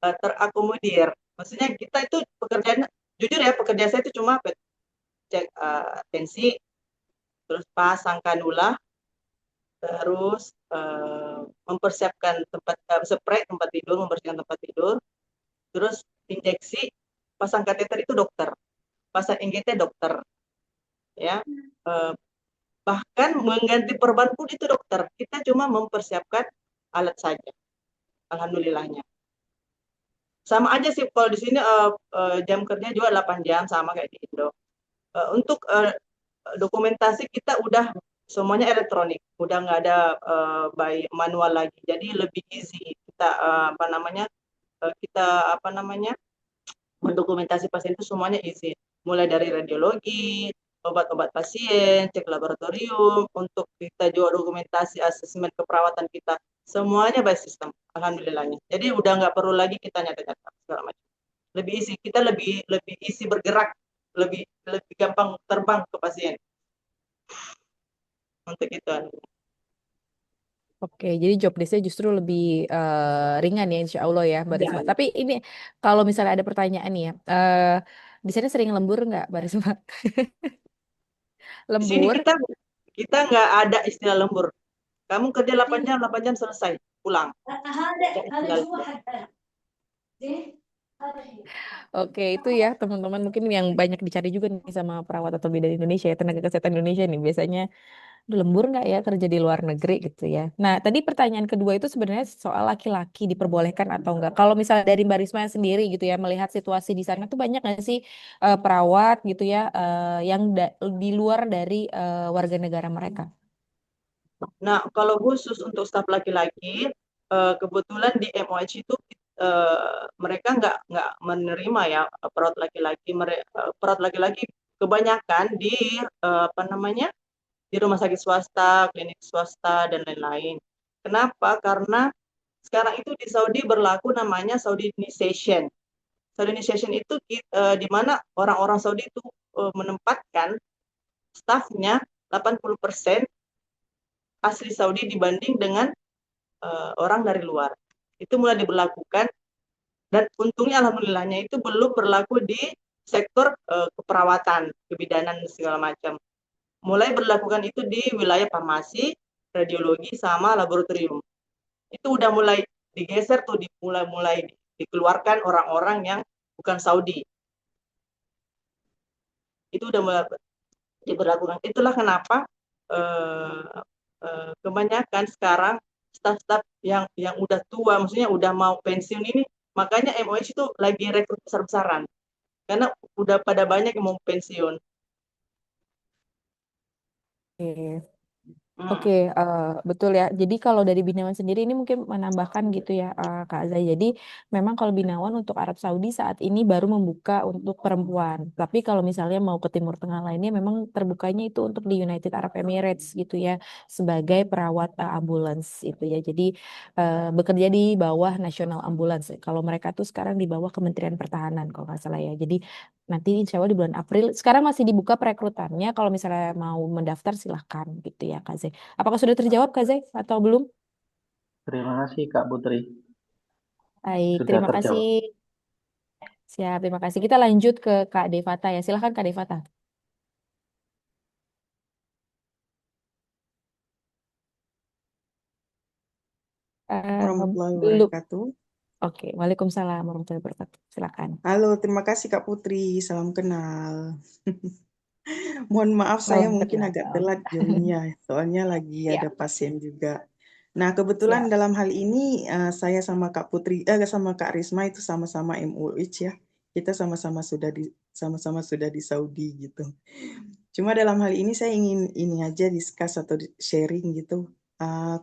terakomodir. Maksudnya kita itu pekerjaan, jujur ya, pekerjaan saya itu cuma cek tensi, terus pasang kanula, terus mempersiapkan tempat spray tempat tidur, membersihkan tempat tidur, terus injeksi, pasang kateter itu dokter, pasang IGT dokter, ya. Bahkan mengganti perban pun itu dokter. Kita cuma mempersiapkan alat saja. Alhamdulillahnya. Sama aja sih kalau di sini jam kerja juga 8 jam sama kayak di Indo. Untuk dokumentasi kita udah semuanya elektronik, udah nggak ada by manual lagi. Jadi lebih easy kita mendokumentasi pasien itu semuanya easy. Mulai dari radiologi, obat-obat pasien, cek laboratorium, untuk kita juga dokumentasi asesmen keperawatan kita, semuanya by sistem, alhamdulillahnya. Jadi udah nggak perlu lagi kita nyata-nyata segala macam. Lebih easy, kita lebih easy bergerak, lebih gampang terbang ke pasien. Untuk itu. Oke, jadi job desk-nya justru lebih ringan ya, insya Allah ya, Mbak Risma. Ya. Tapi ini kalau misalnya ada pertanyaan nih ya, di sana sering lembur nggak, Mbak Risma? Di sini Lembur? kita nggak ada istilah lembur. Kamu kerja 8 jam selesai, pulang. Oke, itu ya teman-teman mungkin yang banyak dicari juga nih sama perawat atau bidan Indonesia ya, tenaga kesehatan Indonesia nih biasanya lembur nggak ya kerja di luar negeri gitu ya. Nah, tadi pertanyaan kedua itu sebenarnya soal laki-laki diperbolehkan atau enggak. Kalau misalnya dari Mbak Risma sendiri gitu ya, melihat situasi di sana tuh banyak nggak sih perawat gitu ya yang di luar dari warga negara mereka? Nah, kalau khusus untuk staf laki-laki, kebetulan di MOH itu mereka nggak menerima ya perawat laki-laki. Perawat laki-laki kebanyakan di di rumah sakit swasta, klinik swasta dan lain-lain. Kenapa? Karena sekarang itu di Saudi berlaku namanya Saudinization. Saudinization itu di mana orang-orang Saudi itu menempatkan stafnya 80% asli Saudi dibanding dengan orang dari luar. Itu mulai diberlakukan dan untungnya alhamdulillahnya itu belum berlaku di sektor keperawatan, kebidanan segala macam. Mulai berlakukan itu di wilayah farmasi, radiologi sama laboratorium. Itu udah mulai digeser tuh, mulai dikeluarkan orang-orang yang bukan Saudi. Itu udah mulai diberlakukan. Itulah kenapa kebanyakan sekarang staf-staf yang udah tua, maksudnya udah mau pensiun ini, makanya MOH itu lagi rekrut besar-besaran karena udah pada banyak yang mau pensiun. Oke. Oke, betul ya. Jadi kalau dari Binawan sendiri ini mungkin menambahkan gitu ya, Kak Azai. Jadi memang kalau Binawan untuk Arab Saudi saat ini baru membuka untuk perempuan. Tapi kalau misalnya mau ke Timur Tengah lainnya, memang terbukanya itu untuk di United Arab Emirates gitu ya, sebagai perawat ambulans itu ya. Jadi bekerja di bawah National Ambulance. Kalau mereka tuh sekarang di bawah Kementerian Pertahanan kalau nggak salah ya. Jadi nanti insya Allah di bulan April. Sekarang masih dibuka perekrutannya. Kalau misalnya mau mendaftar silahkan gitu ya, Kak Zai. Apakah sudah terjawab, Kak Zai, atau belum? Terima kasih Kak Putri, Baik, sudah terima kasih. terjawab. Siap, terima kasih. Kita lanjut ke Kak Devata ya. Silahkan Kak Devata. Warahmatullahi Belum. wabarakatuh. Oke, Waalaikumsalam warahmatullahi wabarakatuh. Silakan. Halo, terima kasih Kak Putri. Salam kenal. Mohon maaf saya Salam mungkin agak kenal. telat joinnya, soalnya lagi ada Siap, pasien juga. Nah, kebetulan siap. dalam hal ini saya sama Kak Putri, sama Kak Risma itu sama-sama MUH ya. Kita sama-sama sudah di Saudi gitu. Cuma dalam hal ini saya ingin ini aja discuss atau sharing gitu.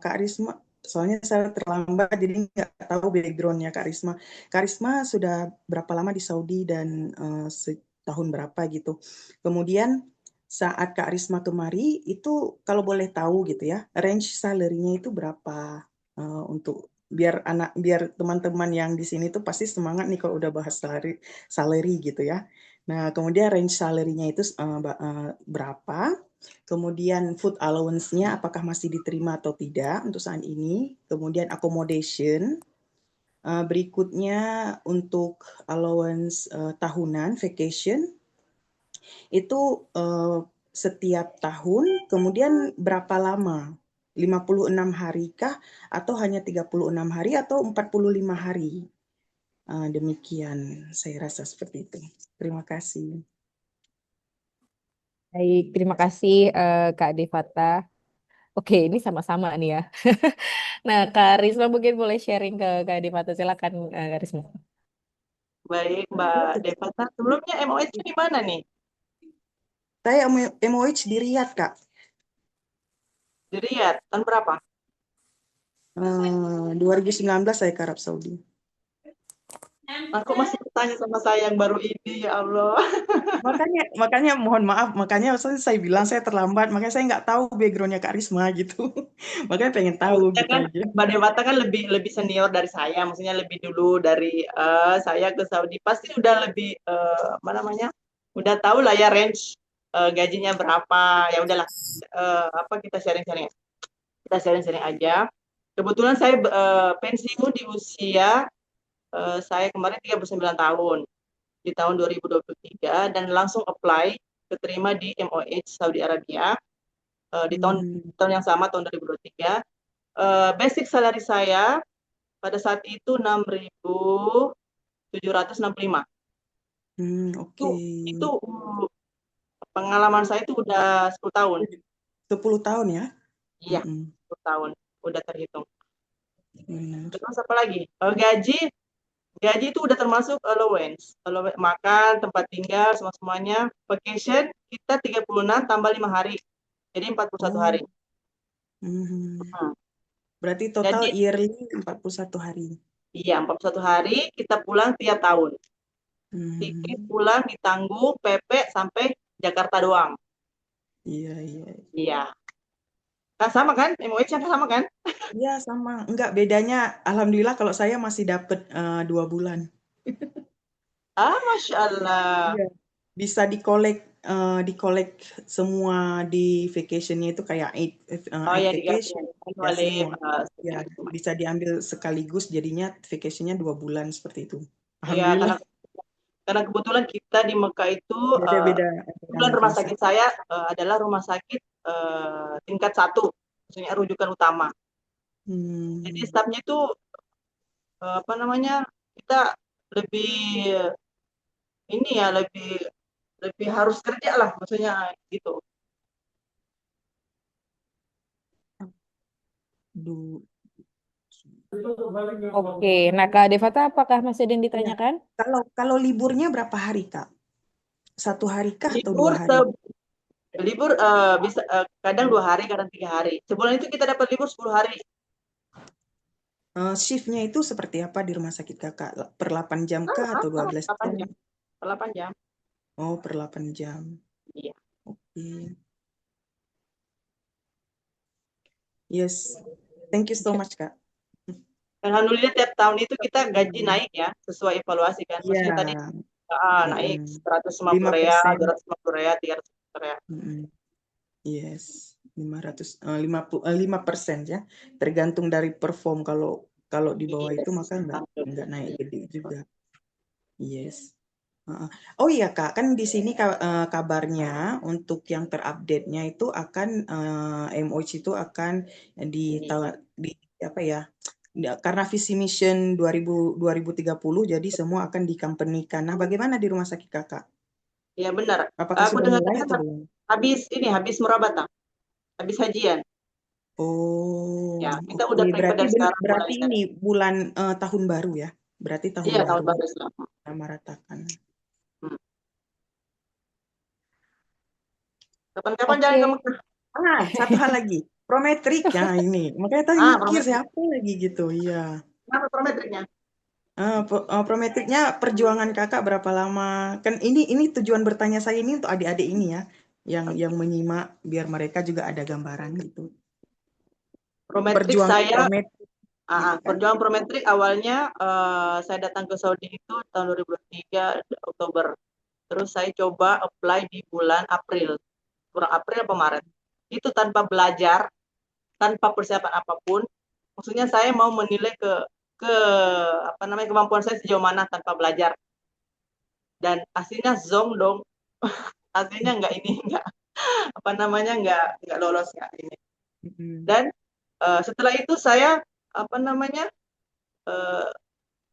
Kak Risma, soalnya saya terlambat jadi nggak tahu backgroundnya Kak Risma. Kak Risma sudah berapa lama di Saudi dan tahun berapa gitu. Kemudian saat Kak Risma kemari itu kalau boleh tahu gitu ya, range salary-nya itu berapa untuk biar teman-teman yang di sini tuh pasti semangat nih kalau udah bahas salary gitu ya. Nah, kemudian range salary-nya itu berapa? Kemudian food allowance-nya apakah masih diterima atau tidak untuk saat ini? Kemudian accommodation, Berikutnya untuk allowance tahunan, vacation, itu setiap tahun, kemudian berapa lama? 56 hari kah? Atau hanya 36 hari atau 45 hari? Demikian saya rasa seperti itu. Terima kasih. Baik, terima kasih Kak Devata. Oke, ini sama-sama nih ya. Nah, Kak Risma mungkin boleh sharing ke Kak Devata. Silakan Kak Risma. Baik, Mbak Devata. Sebelumnya MOH di mana nih? Saya MOH di Riyadh, Kak. Di Riyadh. Tahun berapa? 2019 saya ke Arab Saudi. Aku masih bertanya sama saya yang baru ini, ya Allah. Makanya mohon maaf, makanya saya bilang saya terlambat, makanya saya nggak tahu backgroundnya Kak Risma gitu. Makanya pengen tahu Maksudnya gitu kan aja. Mbak Devata kan lebih senior dari saya, maksudnya lebih dulu dari saya ke Saudi. Pasti udah lebih apa namanya? Udah tahu lah ya range gajinya berapa. Ya udahlah. Apa kita sharing-sharing. Kita sharing-sharing aja. Kebetulan saya pensiun di usia saya kemarin 39 tahun di tahun 2023 dan langsung apply keterima di MOH Saudi Arabia di tahun yang sama tahun 2023. Basic salary saya pada saat itu 6.765. Oke. Itu pengalaman saya itu udah 10 tahun. 10 tahun ya? Iya, 10 tahun udah terhitung. Benar. Terus apa lagi? Gaji itu udah termasuk allowance, makan, tempat tinggal, semuanya. Vacation kita 36 tambah 5 hari. Jadi 41 hari. Berarti total Jadi yearly 41 hari. iya, 41 hari kita pulang tiap tahun. Tiket pulang ditanggung PP sampai Jakarta doang. Iya, iya. Iya. Kan sama kan? MOH yang sama kan? Iya, sama. Enggak, bedanya alhamdulillah kalau saya masih dapat 2 bulan. Masya Allah. Iya. Bisa dikolek semua di vacationnya itu kayak Oh eight ya, diganti vacation ya annual leave. semua ya bisa diambil sekaligus jadinya vacationnya 2 bulan seperti itu. Iya, Alhamdulillah karena kebetulan kita di Mekah itu beda-beda kebetulan rumah sakit saya adalah rumah sakit tingkat 1, maksudnya rujukan utama. Jadi stafnya itu apa namanya, kita lebih ini ya lebih harus kerja lah, maksudnya gitu. Oke, nah Kak Devata apakah masih ada yang Ya. ditanyakan? Kalau liburnya berapa hari, Kak? 1 hari kah atau 2 Libur hari? libur bisa kadang 2 hari, kadang 3 hari. Sebulan itu kita dapat libur 10 hari. Shiftnya itu seperti apa di rumah sakit Kakak? Per 8 jam kah atau 12 8 jam? jam. 8 jam. Oh, per 8 jam. Iya. Oke. Yes. Thank you so much, Kak. Alhamdulillah tiap tahun itu kita gaji naik ya, sesuai evaluasi kan. Maksudnya tadi naik 150 real, 5%. 250 real, 300 real. Yes, 5% ya. Tergantung dari perform. Kalau di bawah itu maka nggak naik gede juga. Yes. Oh iya Kak, kan di sini kabarnya untuk yang terupdate-nya itu akan MOH itu akan di apa ya? Karena visi mission 2030 jadi semua akan dikompenikan. Nah, bagaimana di rumah sakit Kakak? Iya benar. Apakah Aku sudah dengar mulai atau belum? habis murabata, habis hajian. Oh, Ya, kita oke. udah prepare sekarang. Berarti ini bulan tahun baru ya? Berarti tahun Iya, tahun baru baru Islam. meratakan. Kapan-kapan jalan ke Mekah. Satu hal lagi, prometrik ya ini. Makanya tadi mikir prometrik. siapa lagi gitu, iya. Kenapa prometriknya? Prometriknya perjuangan Kakak berapa lama? Kan ini tujuan bertanya saya ini untuk adik-adik ini ya, yang menyimak biar mereka juga ada gambaran gitu. Prometrik perjuangan prometrik awalnya saya datang ke Saudi itu tahun 2023 Oktober. Terus saya coba apply di bulan April, kurang April atau Maret. Itu tanpa belajar, tanpa persiapan apapun. Maksudnya saya mau menilai ke kemampuan saya sejauh mana tanpa belajar. Dan aslinya zong dong. Aslinya nggak lolos nggak ini. Dan setelah itu saya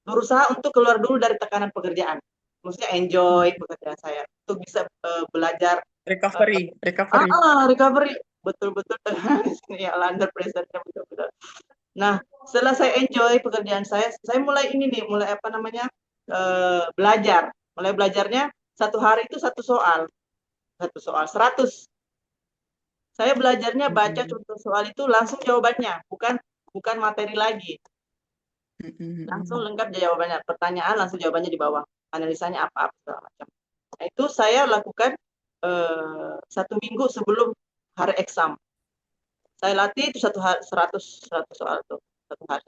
berusaha untuk keluar dulu dari tekanan pekerjaan. Maksudnya enjoy pekerjaan saya untuk bisa belajar Recovery. recovery betul-betul ya under pressure-nya betul-betul. Nah, setelah saya enjoy pekerjaan saya mulai belajar. Mulai belajarnya satu hari itu satu soal 100. Saya belajarnya baca contoh soal itu langsung jawabannya, bukan materi lagi. Langsung lengkap jawabannya, pertanyaan langsung jawabannya di bawah, analisanya apa segala macam. Nah, itu saya lakukan 1 minggu sebelum hari exam. Saya latih itu 100 soal tuh, satu hari.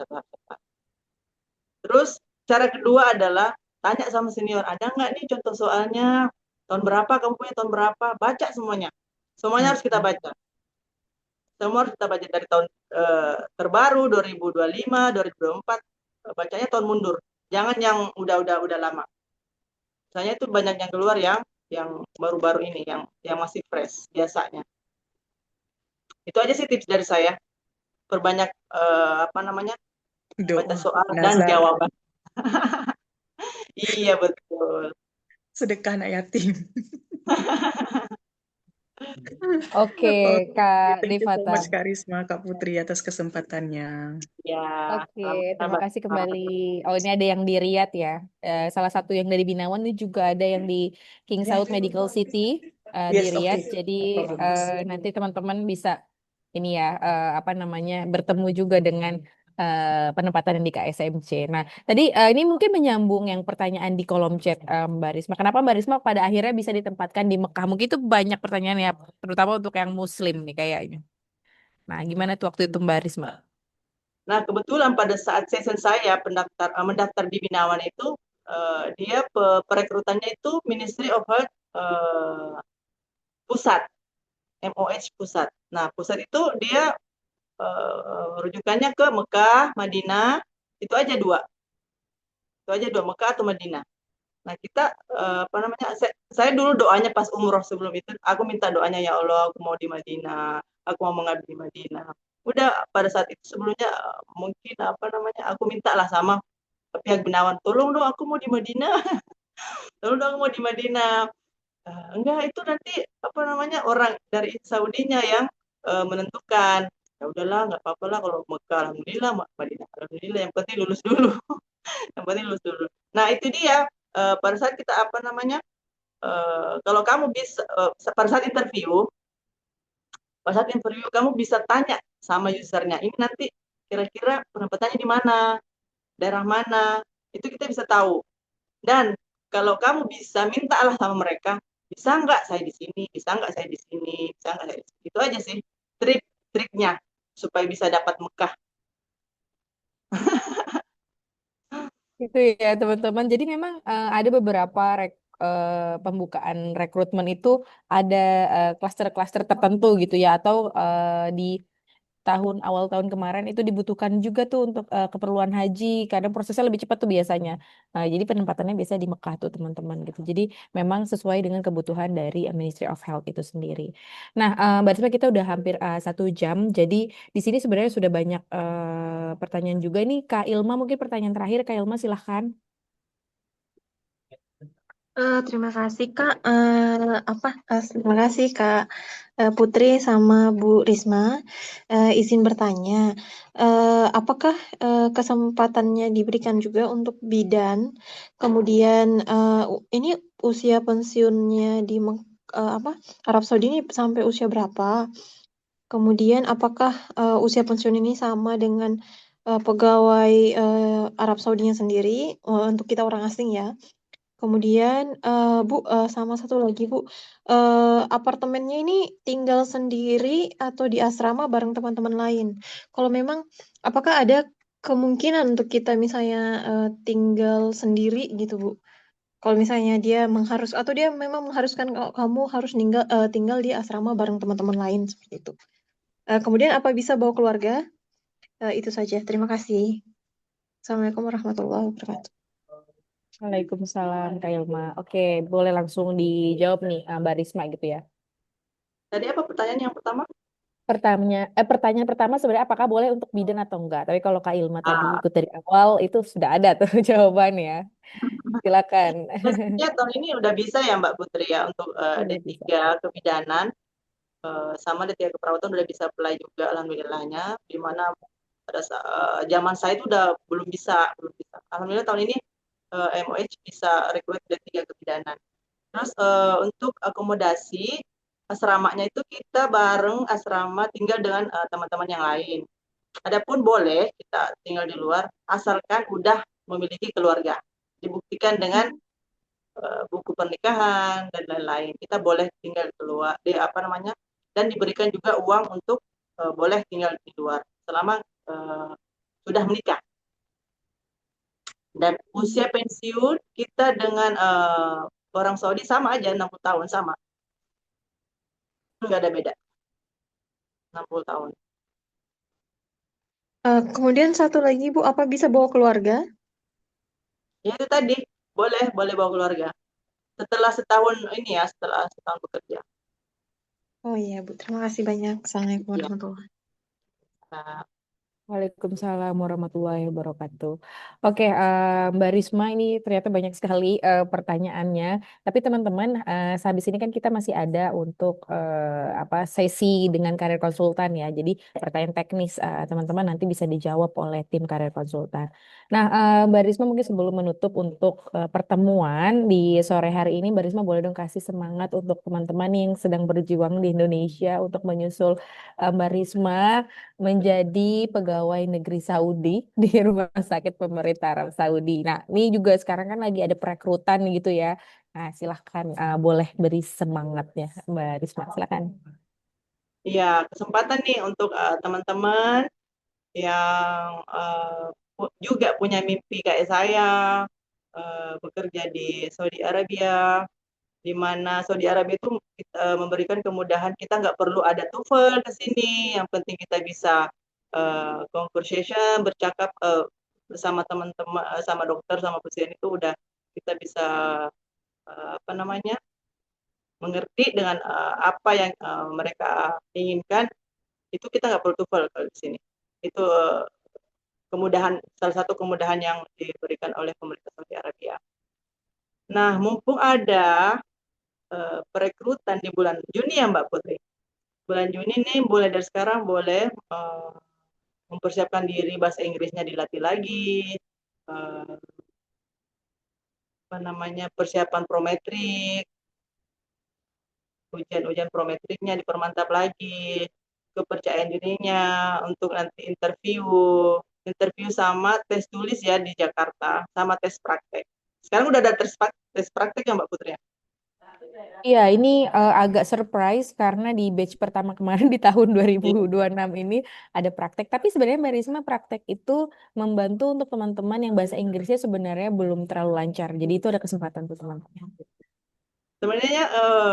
Terus cara kedua adalah tanya sama senior, ada nggak nih contoh soalnya, tahun berapa, kamu punya tahun berapa, baca semuanya harus kita baca. Semua harus kita baca dari tahun terbaru 2025, 2024, bacanya tahun mundur. Jangan yang udah lama. Misalnya itu banyak yang keluar yang baru-baru ini, yang masih fresh biasanya. Itu aja sih tips dari saya. Perbanyak baca soal dan jawaban. Iya betul. Sedekah anak yatim. Oke, Kak Thank you so Rifata. much Kak Risma, Kak Putri atas kesempatannya. Ya. Oke, terima kasih kembali. Oh, ini ada yang di Riyadh ya. Salah satu yang dari Binawan ini juga ada yang di King Saud Medical City di Yes, Riyadh. okay. Jadi No problem. nanti teman-teman bisa ini ya bertemu juga dengan penempatan yang di KSMC. Nah, tadi ini mungkin menyambung yang pertanyaan di kolom chat Mbak Risma. Kenapa Mbak Risma pada akhirnya bisa ditempatkan di Mekah? Mungkin itu banyak pertanyaan ya, terutama untuk yang Muslim nih kayaknya. Nah, gimana tuh waktu itu Mbak Risma? Nah, kebetulan pada saat season saya mendaftar di Binawan itu, dia perekrutannya itu Ministry of Health pusat, MOH pusat. Nah, pusat itu dia rujukannya ke Mekah, Madinah, itu aja dua, Mekah atau Madinah. Nah, kita saya dulu doanya pas umroh sebelum itu, aku minta doanya, ya Allah, aku mau di Madinah, aku mau mengabdi di Madinah. Udah pada saat itu sebelumnya mungkin aku minta lah sama pihak Binawan, tolong dong aku mau di Madinah, tolong dong aku mau di Madinah. Enggak, itu nanti orang dari Saudinya yang menentukan. Ya udahlah, nggak apa-apa lah kalau Mekah, alhamdulillah, Madinah alhamdulillah, yang penting lulus dulu. Yang penting lulus dulu. Nah, itu dia pada saat kita kalau kamu bisa pada saat interview kamu bisa tanya sama usernya, ini nanti kira-kira penempatannya di mana, daerah mana, itu kita bisa tahu. Dan kalau kamu bisa mintalah sama mereka, bisa nggak saya di sini, bisa nggak saya di sini, bisa nggak saya di sini. Itu aja sih triknya supaya bisa dapat Mekah. Itu ya teman-teman. Jadi memang ada beberapa pembukaan rekrutmen itu ada klaster-klaster tertentu gitu ya, atau di awal tahun kemarin itu dibutuhkan juga tuh untuk keperluan haji. Kadang prosesnya lebih cepat tuh biasanya. Jadi penempatannya biasa di Mekah tuh teman-teman gitu. Jadi memang sesuai dengan kebutuhan dari Ministry of Health itu sendiri. Nah, Mbak Risma, kita udah hampir 1 jam. Jadi di sini sebenarnya sudah banyak pertanyaan juga nih. Kak Ilma, mungkin pertanyaan terakhir. Kak Ilma, silahkan. Terima kasih Kak. Terima kasih Kak Putri sama Bu Risma. Izin bertanya, apakah kesempatannya diberikan juga untuk bidan? Kemudian ini usia pensiunnya di Arab Saudi ini sampai usia berapa? Kemudian apakah usia pensiun ini sama dengan pegawai Arab Saudinya sendiri untuk kita orang asing ya? Kemudian Bu, sama satu lagi Bu, apartemennya ini tinggal sendiri atau di asrama bareng teman-teman lain? Kalau memang, apakah ada kemungkinan untuk kita misalnya tinggal sendiri gitu Bu? Kalau misalnya dia atau dia memang mengharuskan kamu harus tinggal di asrama bareng teman-teman lain seperti itu. Kemudian apa bisa bawa keluarga? Itu saja. Terima kasih. Assalamualaikum warahmatullahi wabarakatuh. Waalaikumsalam Kak Ilma. Oke, boleh langsung dijawab nih Mbak Risma gitu ya. Tadi apa pertanyaan yang pertama? Pertanyaan pertama sebenarnya apakah boleh untuk bidan atau enggak? Tapi kalau Kak Ilma tadi Ah, ikut dari awal itu sudah ada tuh jawabannya. Silakan. sebenarnya tahun ini udah bisa ya Mbak Putri ya untuk Udah bisa. D3 kebidanan sama D3 keperawatan udah bisa apply juga alhamdulillahnya, di mana pada zaman saya itu udah belum bisa. Alhamdulillah tahun ini MOH bisa rekrut D3 kebidanan. Terus untuk akomodasi asramanya itu kita bareng asrama tinggal dengan teman-teman yang lain. Adapun boleh kita tinggal di luar asalkan udah memiliki keluarga. Dibuktikan dengan buku pernikahan dan lain-lain. Kita boleh tinggal di luar, apa namanya, dan diberikan juga uang untuk boleh tinggal di luar selama sudah menikah. Dan usia pensiun kita dengan orang Saudi sama aja 60 tahun sama, nggak ada beda 60 tahun. Kemudian satu lagi Bu, apa bisa bawa keluarga? Ya itu tadi boleh bawa keluarga. Setelah setahun ini ya, setelah setahun bekerja. Oh iya Bu, terima kasih banyak. Assalamualaikum Ya. warahmatullahi Nah, Waalaikumsalam warahmatullahi wabarakatuh. Oke, Mbak Risma ini ternyata banyak sekali pertanyaannya. Tapi teman-teman, sehabis ini kan kita masih ada untuk apa sesi dengan karir konsultan ya. Jadi pertanyaan teknis teman-teman nanti bisa dijawab oleh tim karir konsultan. Nah, Mbak Risma mungkin sebelum menutup untuk pertemuan di sore hari ini, Mbak Risma boleh dong kasih semangat untuk teman-teman yang sedang berjuang di Indonesia untuk menyusul Mbak Risma menjadi pegawai negeri Saudi di rumah sakit pemerintah Arab Saudi. Nah, ini juga sekarang kan lagi ada perekrutan gitu ya. Nah, silahkan boleh beri semangatnya, Mbak Risma. Silahkan. ya kesempatan nih untuk teman-teman yang juga punya mimpi kayak saya bekerja di Saudi Arabia, di mana Saudi Arabia itu memberikan kemudahan kita nggak perlu ada TOEFL ke sini, yang penting kita bisa conversation, bercakap bersama teman-teman, sama dokter, sama pasien itu udah kita bisa apa namanya mengerti dengan apa yang mereka inginkan, itu kita nggak perlu TOEFL kalau di sini. Itu kemudahan, salah satu kemudahan yang diberikan oleh pemerintah Saudi Arabia. Nah, mumpung ada perekrutan di bulan Juni ya Mbak Putri. Bulan Juni nih boleh dari sekarang boleh mempersiapkan diri, bahasa Inggrisnya dilatih lagi, apa namanya persiapan prometrik, ujian-ujian prometriknya dipermantap lagi, kepercayaan dirinya untuk nanti interview sama tes tulis ya di Jakarta, sama tes praktek. Sekarang udah ada tes praktek ya Mbak Putri? Iya, ini agak surprise karena di batch pertama kemarin di tahun 2026 ini ada praktek. Tapi sebenarnya Mbak Risma praktek itu membantu untuk teman-teman yang bahasa Inggrisnya sebenarnya belum terlalu lancar. Jadi itu ada kesempatan tuh teman-teman. Sebenarnya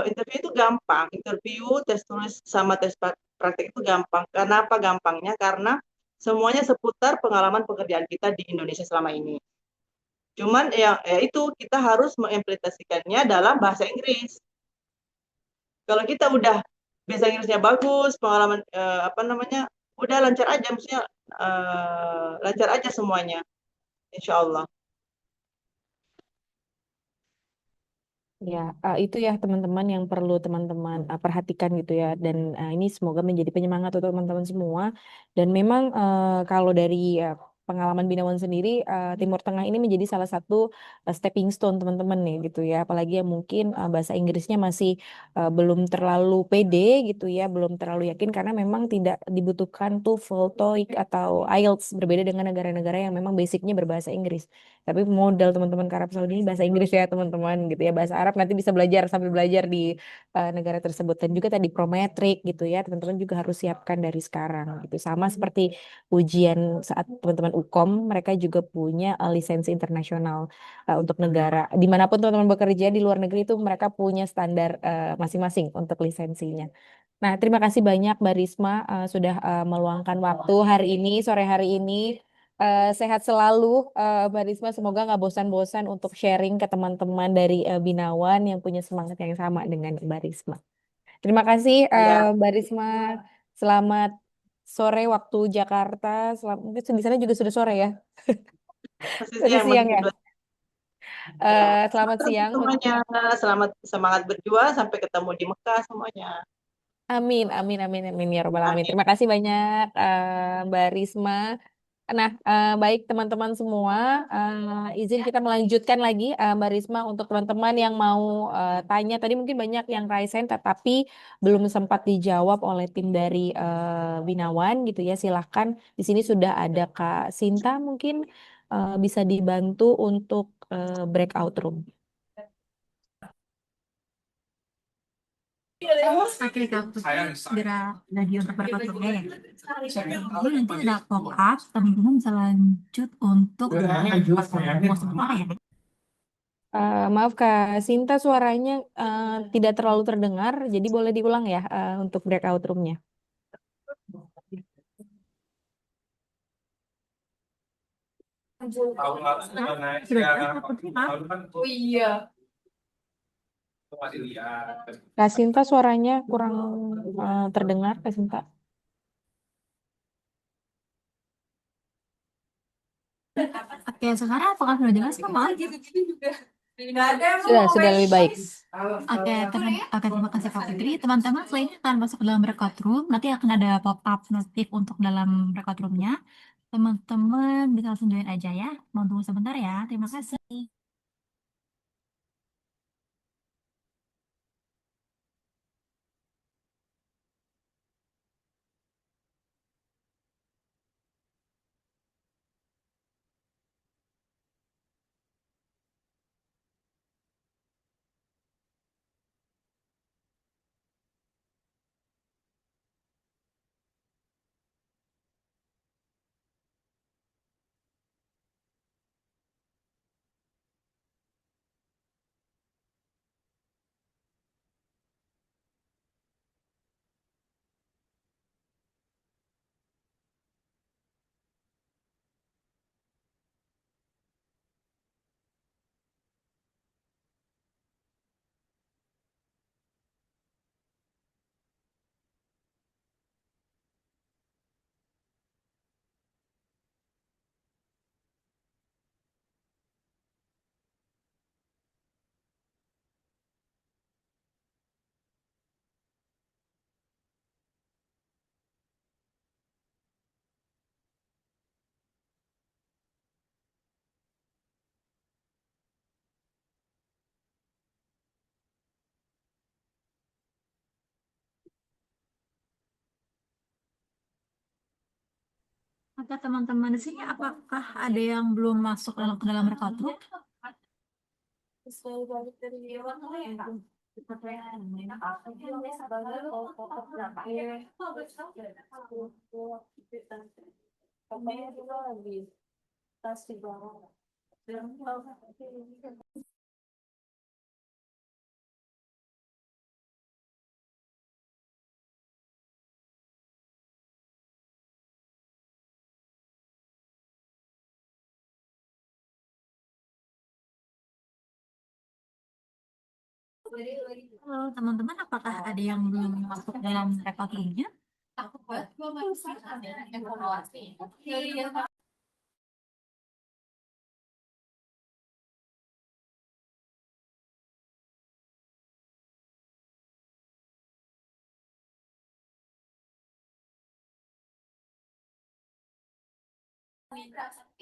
interview itu gampang, interview, tes tulis sama tes praktek itu gampang. Kenapa gampangnya? Karena semuanya seputar pengalaman pekerjaan kita di Indonesia selama ini. Cuman ya itu kita harus mengimplementasikannya dalam bahasa Inggris. Kalau kita udah bahasa Inggrisnya bagus, pengalaman apa namanya, udah lancar aja, maksudnya lancar aja semuanya, insya Allah. Ya, itu ya teman-teman yang perlu teman-teman perhatikan gitu ya. Dan ini semoga menjadi penyemangat untuk teman-teman semua. Dan memang kalau dari pengalaman Binawan sendiri, Timur Tengah ini menjadi salah satu stepping stone teman-teman nih gitu ya. Apalagi yang mungkin bahasa Inggrisnya masih belum terlalu pede gitu ya, belum terlalu yakin karena memang tidak dibutuhkan TOEFL, TOEIC atau IELTS berbeda dengan negara-negara yang memang basicnya berbahasa Inggris. Tapi modal teman-teman ke Arab Saudi ini bahasa Inggris ya teman-teman gitu ya. Bahasa Arab nanti bisa belajar sambil belajar di negara tersebut. Dan juga tadi prometrik gitu ya. Teman-teman juga harus siapkan dari sekarang gitu. Sama seperti ujian saat teman-teman UKOM, mereka juga punya lisensi internasional untuk negara. Dimanapun teman-teman bekerja di luar negeri itu mereka punya standar masing-masing untuk lisensinya. Nah, terima kasih banyak Mbak Risma sudah meluangkan waktu hari ini, sore hari ini Sehat selalu, Mbak Risma. Semoga nggak bosan-bosan untuk sharing ke teman-teman dari Binawan yang punya semangat yang sama dengan Mbak Risma. Terima kasih, Ya, Mbak Risma. Selamat sore waktu Jakarta. Mungkin di sana juga sudah sore ya. masih Sudah siang, siang masih ya. tidur. Selamat Selamat siang. semuanya, selamat semangat berjuang sampai ketemu di Mekah semuanya. Amin, amin, amin, amin ya robbal alamin. Amin. Terima kasih banyak, Mbak Risma. Nah, baik teman-teman semua, izin kita melanjutkan lagi, Mbak Risma, untuk teman-teman yang mau tanya. Tadi mungkin banyak yang raise hand, tetapi belum sempat dijawab oleh tim dari Binawan gitu ya. Silahkan, di sini sudah ada Kak Sinta, mungkin bisa dibantu untuk breakout room. Oke, Kak Putri segera lagi untuk berkontrolnya ya. Lalu nanti ada pop up, teman-teman bisa lanjut untuk mau sebentar ya. Maaf Kak Sinta, suaranya tidak terlalu terdengar, jadi boleh diulang ya untuk breakout roomnya. Sudah Kak Putri, Kak? Kak Sinta, suaranya kurang terdengar, Kak Sinta. Oke, sekarang apakah sudah jelas Kak, Mak? Sudah lebih baik. Oke, terima kasih Kak Putri. Teman-teman, selain akan masuk ke dalam breakout room, nanti akan ada pop-up notif untuk dalam breakout roomnya. Teman-teman bisa langsung join aja ya. Mau tunggu sebentar ya. Terima kasih. Oke, teman-teman di sini apakah ada yang belum masuk ke dalam breakout room? Halo teman-teman, apakah ada yang belum masuk dalam breakout room-nya?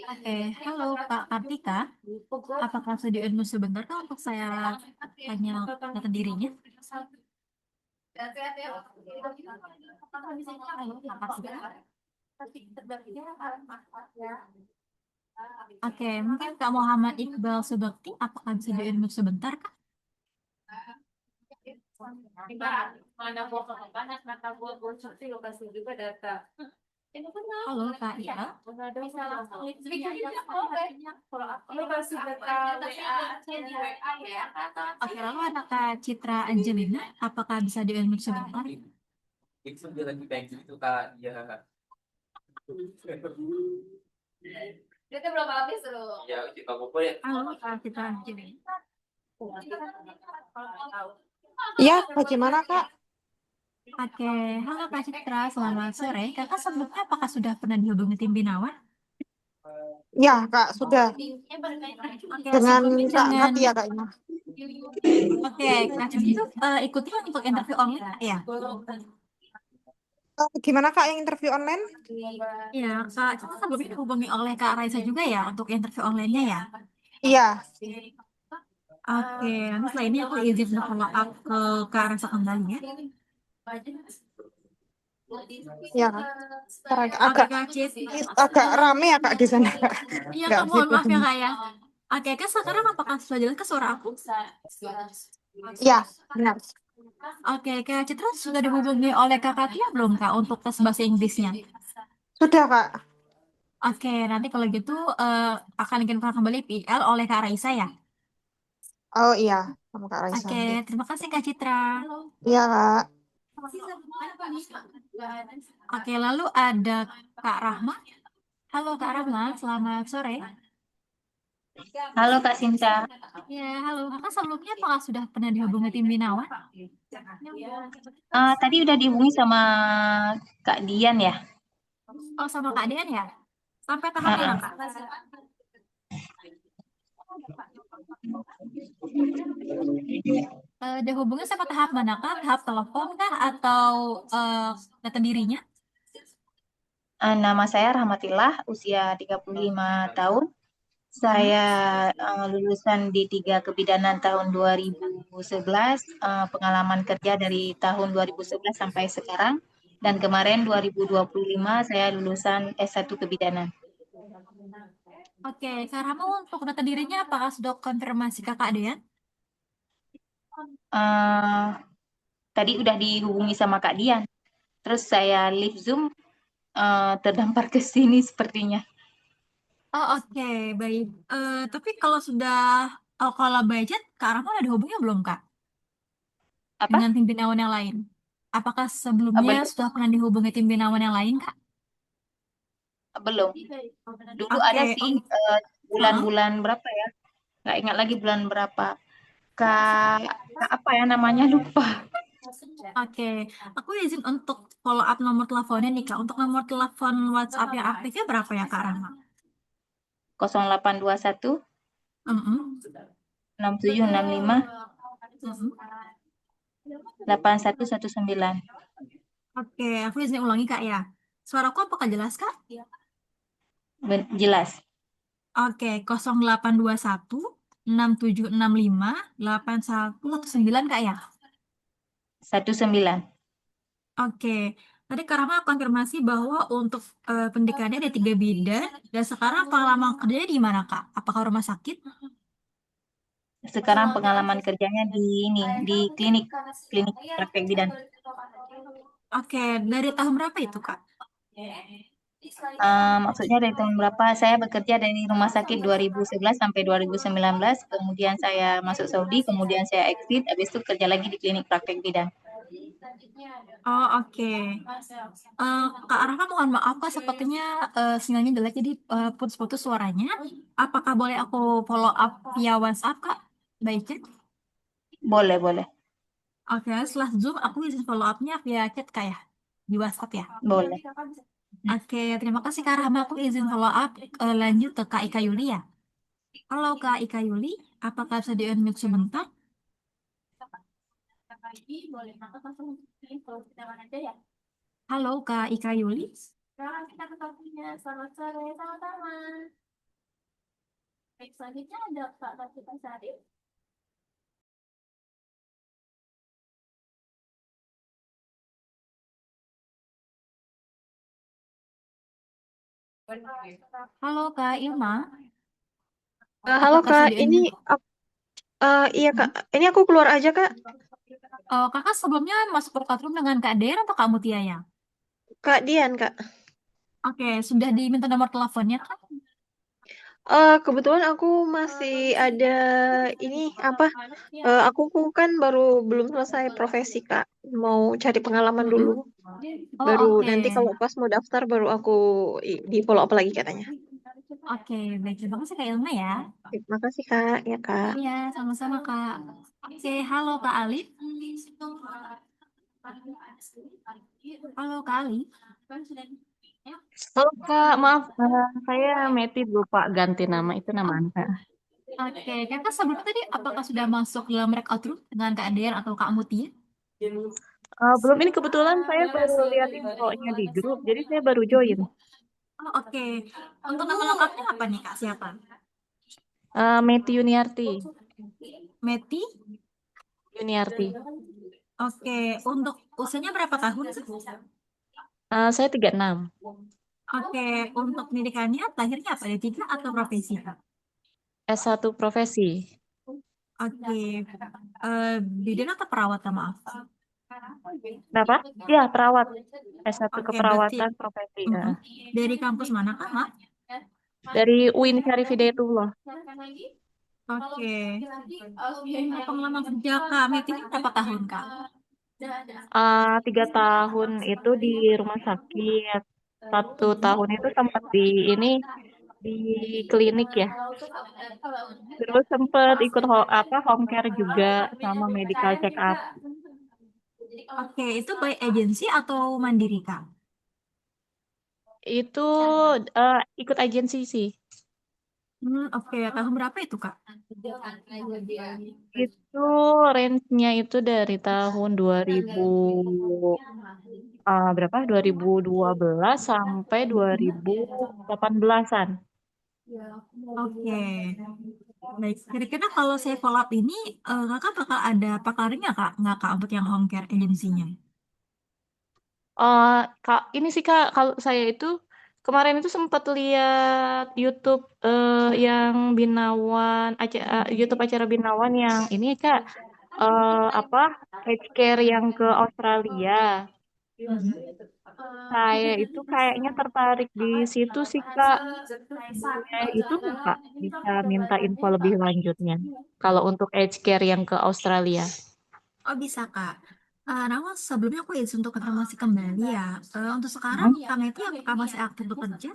Oke, halo Kak Kartika. Apakah sudah ilmu sebentar Kak untuk saya tanya data dirinya? Halo, Kak Kartika. Oke, mungkin Kak Muhammad Iqbal Subakti, apakah bisa diunmute sebentar Kak? Halo Kak Ira. Oke, lalu ada Kak Citra Angelina, apakah bisa diunmute sebentar? Itu dia lagi kayak gitu kak, ya. Halo, Kak Citra. Iya, bagaimana Kak? Oke, halo Kak Citra, selamat sore. Kakak sebelumnya apakah sudah pernah dihubungi tim Binawan? Ya Kak, sudah Oke, dengan sebelumnya Kak dengan Katia kayaknya. Oke, Kak Citra itu ikutnya untuk interview online nggak ya? Gimana Kak yang interview online? Iya, Kak Citra sebelumnya dihubungi oleh Kak Raisa juga ya untuk interview online-nya ya? Iya, Oke, nanti setelah ini aku izin untuk follow up ke Kak Raisa kembali ya. iya Kak. Oke, Agak Kak Cit. agak rame ya Kak di sana Kak. Iya, Nggak Kak, mohon gitu. maaf ya, Kak ya. Oke, Kak, sekarang apakah sudah jelas ke suara aku? Iya, benar. Oke, Kak Citra sudah dihubungi oleh Kak Katia belum, Kak, untuk tes bahasa Inggrisnya? Sudah Kak. Oke, nanti kalau gitu akan dikirimkan kembali PL oleh Kak Raisa ya? Oh iya, sama Kak Raisa Oke, nanti. terima kasih Kak Citra. Iya Kak. Oke, lalu ada Kak Rahma. Halo Kak Rahma, selamat sore. Halo Kak Sinta. Ya, halo. Kakak sebelumnya apakah sudah pernah dihubungi tim Binawan? Tadi udah dihubungi sama Kak Dian ya? Oh, sama Kak Dian ya? Sampai tahap mana, Uh-uh. Kak? Dihubungi sampai tahap mana, Kak? Tahap telepon kah? Atau data dirinya? Nama saya Rahmatillah, usia 35 tahun. Saya lulusan di 3 kebidanan tahun 2011, pengalaman kerja dari tahun 2011 sampai sekarang. Dan kemarin 2025 saya lulusan S1 kebidanan. Oke, Kak Rahma untuk data dirinya apakah sudah konfirmasi ke Kak Dian? Eh, Tadi udah dihubungi sama Kak Dian. Terus saya live Zoom, terdampar ke sini sepertinya. Oh, oke, baik. Tapi kalau sudah kalau budget, Kak Rahma udah dihubungi belum, Kak? Dengan Apa? tim Binawan yang lain? Apakah sebelumnya Belum, sudah pernah dihubungi tim Binawan yang lain, Kak? belum. Dulu Oke, ada sih Heeh. bulan-bulan berapa ya? Nggak ingat lagi bulan berapa. Kak, Kak apa ya namanya lupa. Oke, aku izin untuk follow up nomor teleponnya nih, Kak. Untuk nomor telepon WhatsApp yang aktifnya berapa ya, Kak Rahma? 0821 Mm-mm. 6765 Mm-mm. 8119. Oke, aku izin ulangi, Kak ya. Suaraku apakah jelas, Kak? Jelas. Oke, 0821 6765 8119, Kak ya. 19. Oke, tadi Kak Rahma konfirmasi bahwa untuk pendidikannya ada 3 bidang dan sekarang pengalaman kerjanya di mana, Kak? Apakah rumah sakit? Sekarang pengalaman kerjanya di klinik praktek bidan. Oke, dari tahun berapa itu, Kak? Maksudnya dari tahun berapa? Saya bekerja dari rumah sakit 2011 sampai 2019, kemudian saya masuk Saudi, kemudian saya exit, habis itu kerja lagi di klinik praktek bidan. Oh, oke. Kak Rahma, mohon maaf, Kak, sepertinya sinyalnya jelek, jadi putus-putus suaranya. Apakah boleh aku follow up via WhatsApp, Kak? Baik, chat. Boleh, boleh, Oke, setelah Zoom, aku izin follow up-nya via chat, Kak ya? Di WhatsApp ya? boleh. Oke, terima kasih Kak Rahma. Aku izin follow up lanjut ke Kak Ika Yuli ya. Halo Kak Ika Yuli, apakah bisa di-unmute sebentar? Halo Kak Ika Yuli. Selamat sore, sama-sama. Baik, selanjutnya ada Kak Rafika Sari. Halo Kak Ilma, Halo apakah Kak, bisa ini di-unmute? iya Kak, ini aku keluar aja Kak. Kakak sebelumnya masuk broadcast room dengan Kak Dean atau Kak Mutia ya? Kak Dian Kak. Oke, sudah diminta nomor teleponnya Kak? Kebetulan aku masih ada ini apa? Aku kan baru belum selesai profesi Kak. Mau cari pengalaman dulu. Oh, Baru oke. nanti kalau pas mau daftar baru aku di follow up lagi katanya. Oke, baik. Terima kasih Kak Ilma ya. Terima kasih Kak, ya Kak. Iya, sama-sama Kak. Oke, halo Kak Alif. Halo Kak Alif. Halo Kak, maaf saya Meti lupa ganti nama itu nama Anda. Oke, Kakak sebelum tadi apakah sudah masuk dalam breakout room dengan Kak Dean atau Kak Mutia? Belum, ini kebetulan saya baru lihat infonya di grup, jadi saya baru join. Oh, oke. Untuk nama lengkapnya apa nih Kak? Siapa? Meti Yuniarti. Meti? Yuniarti. Oke, untuk usianya berapa tahun sih? Saya 36. Oke, untuk pendidikannya lahirnya apa? D3 atau profesi Kak? S1 profesi. Oke, bidan atau perawat, maaf? Kenapa? Ya, perawat. S1 Oke, berarti keperawatan profesi. dari kampus mana Kak, Mak? Dari UIN Syarif Hidayatullah. Oke, pengalaman kerja Kak Meti ini berapa tahun Kak? 3 tahun itu di rumah sakit. 1 tahun itu sempat di klinik ya. Terus sempat ikut home care juga sama medical check up. Oke, itu by agency atau mandiri Kak? Itu ikut agensi sih. Oke, tahun berapa itu Kak? Itu range-nya itu dari tahun 2012 sampai 2018-an. Oke, baik. Kira-kira kalau saya follow up ini, Kakak bakal ada pakarnya Kak? Nggak Kak untuk yang home care agency-nya? Kak, ini sih Kak, kalau saya itu kemarin itu sempat lihat YouTube yang YouTube acara Binawan yang ini Kak, healthcare yang ke Australia. Saya itu kayaknya tertarik di situ sih Kak. Boleh itu nggak Kak? Bisa minta info lebih lanjutnya. Kalau untuk aged care yang ke Australia. Oh bisa Kak. Namun sebelumnya aku izin untuk informasi kembali ya. Untuk sekarang Kak Meti apakah masih aktif bekerja?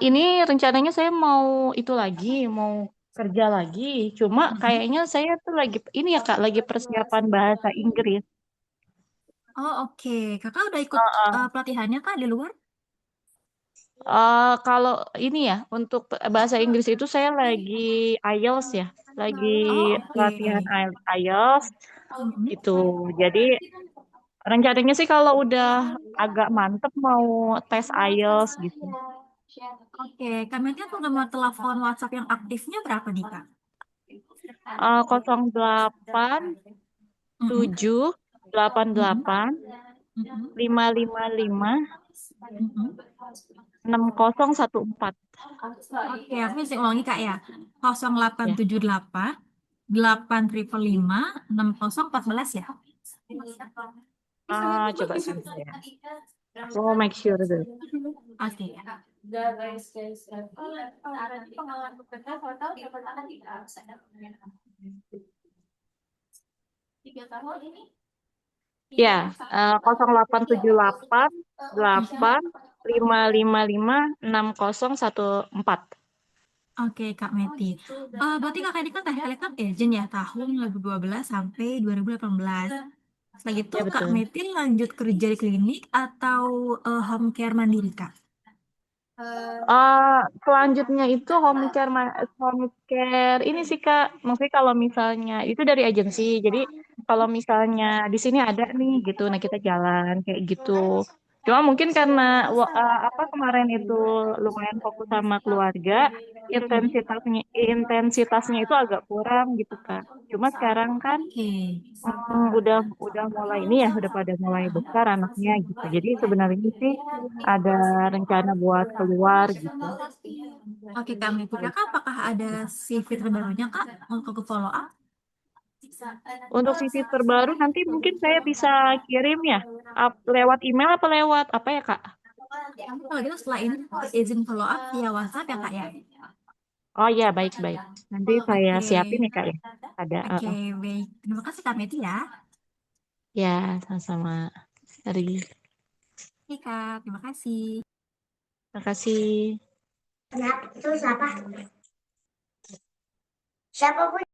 Ini rencananya saya mau mau kerja lagi. Cuma kayaknya saya tuh ini ya Kak, lagi persiapan bahasa Inggris. Oh oke. Kakak udah ikut pelatihannya Kak di luar? Kalau ini ya, untuk bahasa Inggris itu saya lagi IELTS ya, lagi Oh oke. latihan IELTS gitu. Jadi rencananya sih kalau udah agak mantep mau tes IELTS gitu. Oke, Kak Meti untuk nomor telepon WhatsApp yang aktifnya berapa nih Kak? 08 7 88 555 6014. Oke, aku bisa ulangi Kak ya. 0878 855 6014 ya. Coba sebentar ya. Aku mau make sure dulu. Oke. Ya, 0878 8 555 6014. Oke, Kak Meti. Berarti kakak ini kan Telekom agent ya, tahun 2012 sampai 2018. Setelah itu, Ya, Kak betul. Meti lanjut kerja di klinik atau home care mandiri, Kak? Selanjutnya itu home care ini sih Kak. Maksudnya kalau misalnya itu dari agensi. Jadi kalau misalnya di sini ada nih gitu, nah kita jalan kayak gitu. Cuma mungkin karena kemarin itu lumayan fokus sama keluarga, intensitasnya itu agak kurang gitu Kak. Cuma sekarang kan Oke. udah mulai ini ya, udah pada mulai besar anaknya gitu. Jadi sebenarnya sih ada rencana buat keluar gitu. Oke, Kak Meti. Kakak apakah ada CV terbarunya, Kak, untuk follow up? Untuk CV terbaru nanti mungkin saya bisa kirim ya, lewat email apa lewat apa ya Kak? Nanti kalau gitu setelah ini izin follow up via WhatsApp ya, Kak ya? Oh ya, baik-baik. Nanti saya Oke. siapin ya Kak ya. Ada. Oke, baik. Terima kasih, Kak Meti ya. Ya, sama-sama. Hari. Oke, Kak. Terima kasih. Terima kasih. Kenapa? Terus apa? Siapapun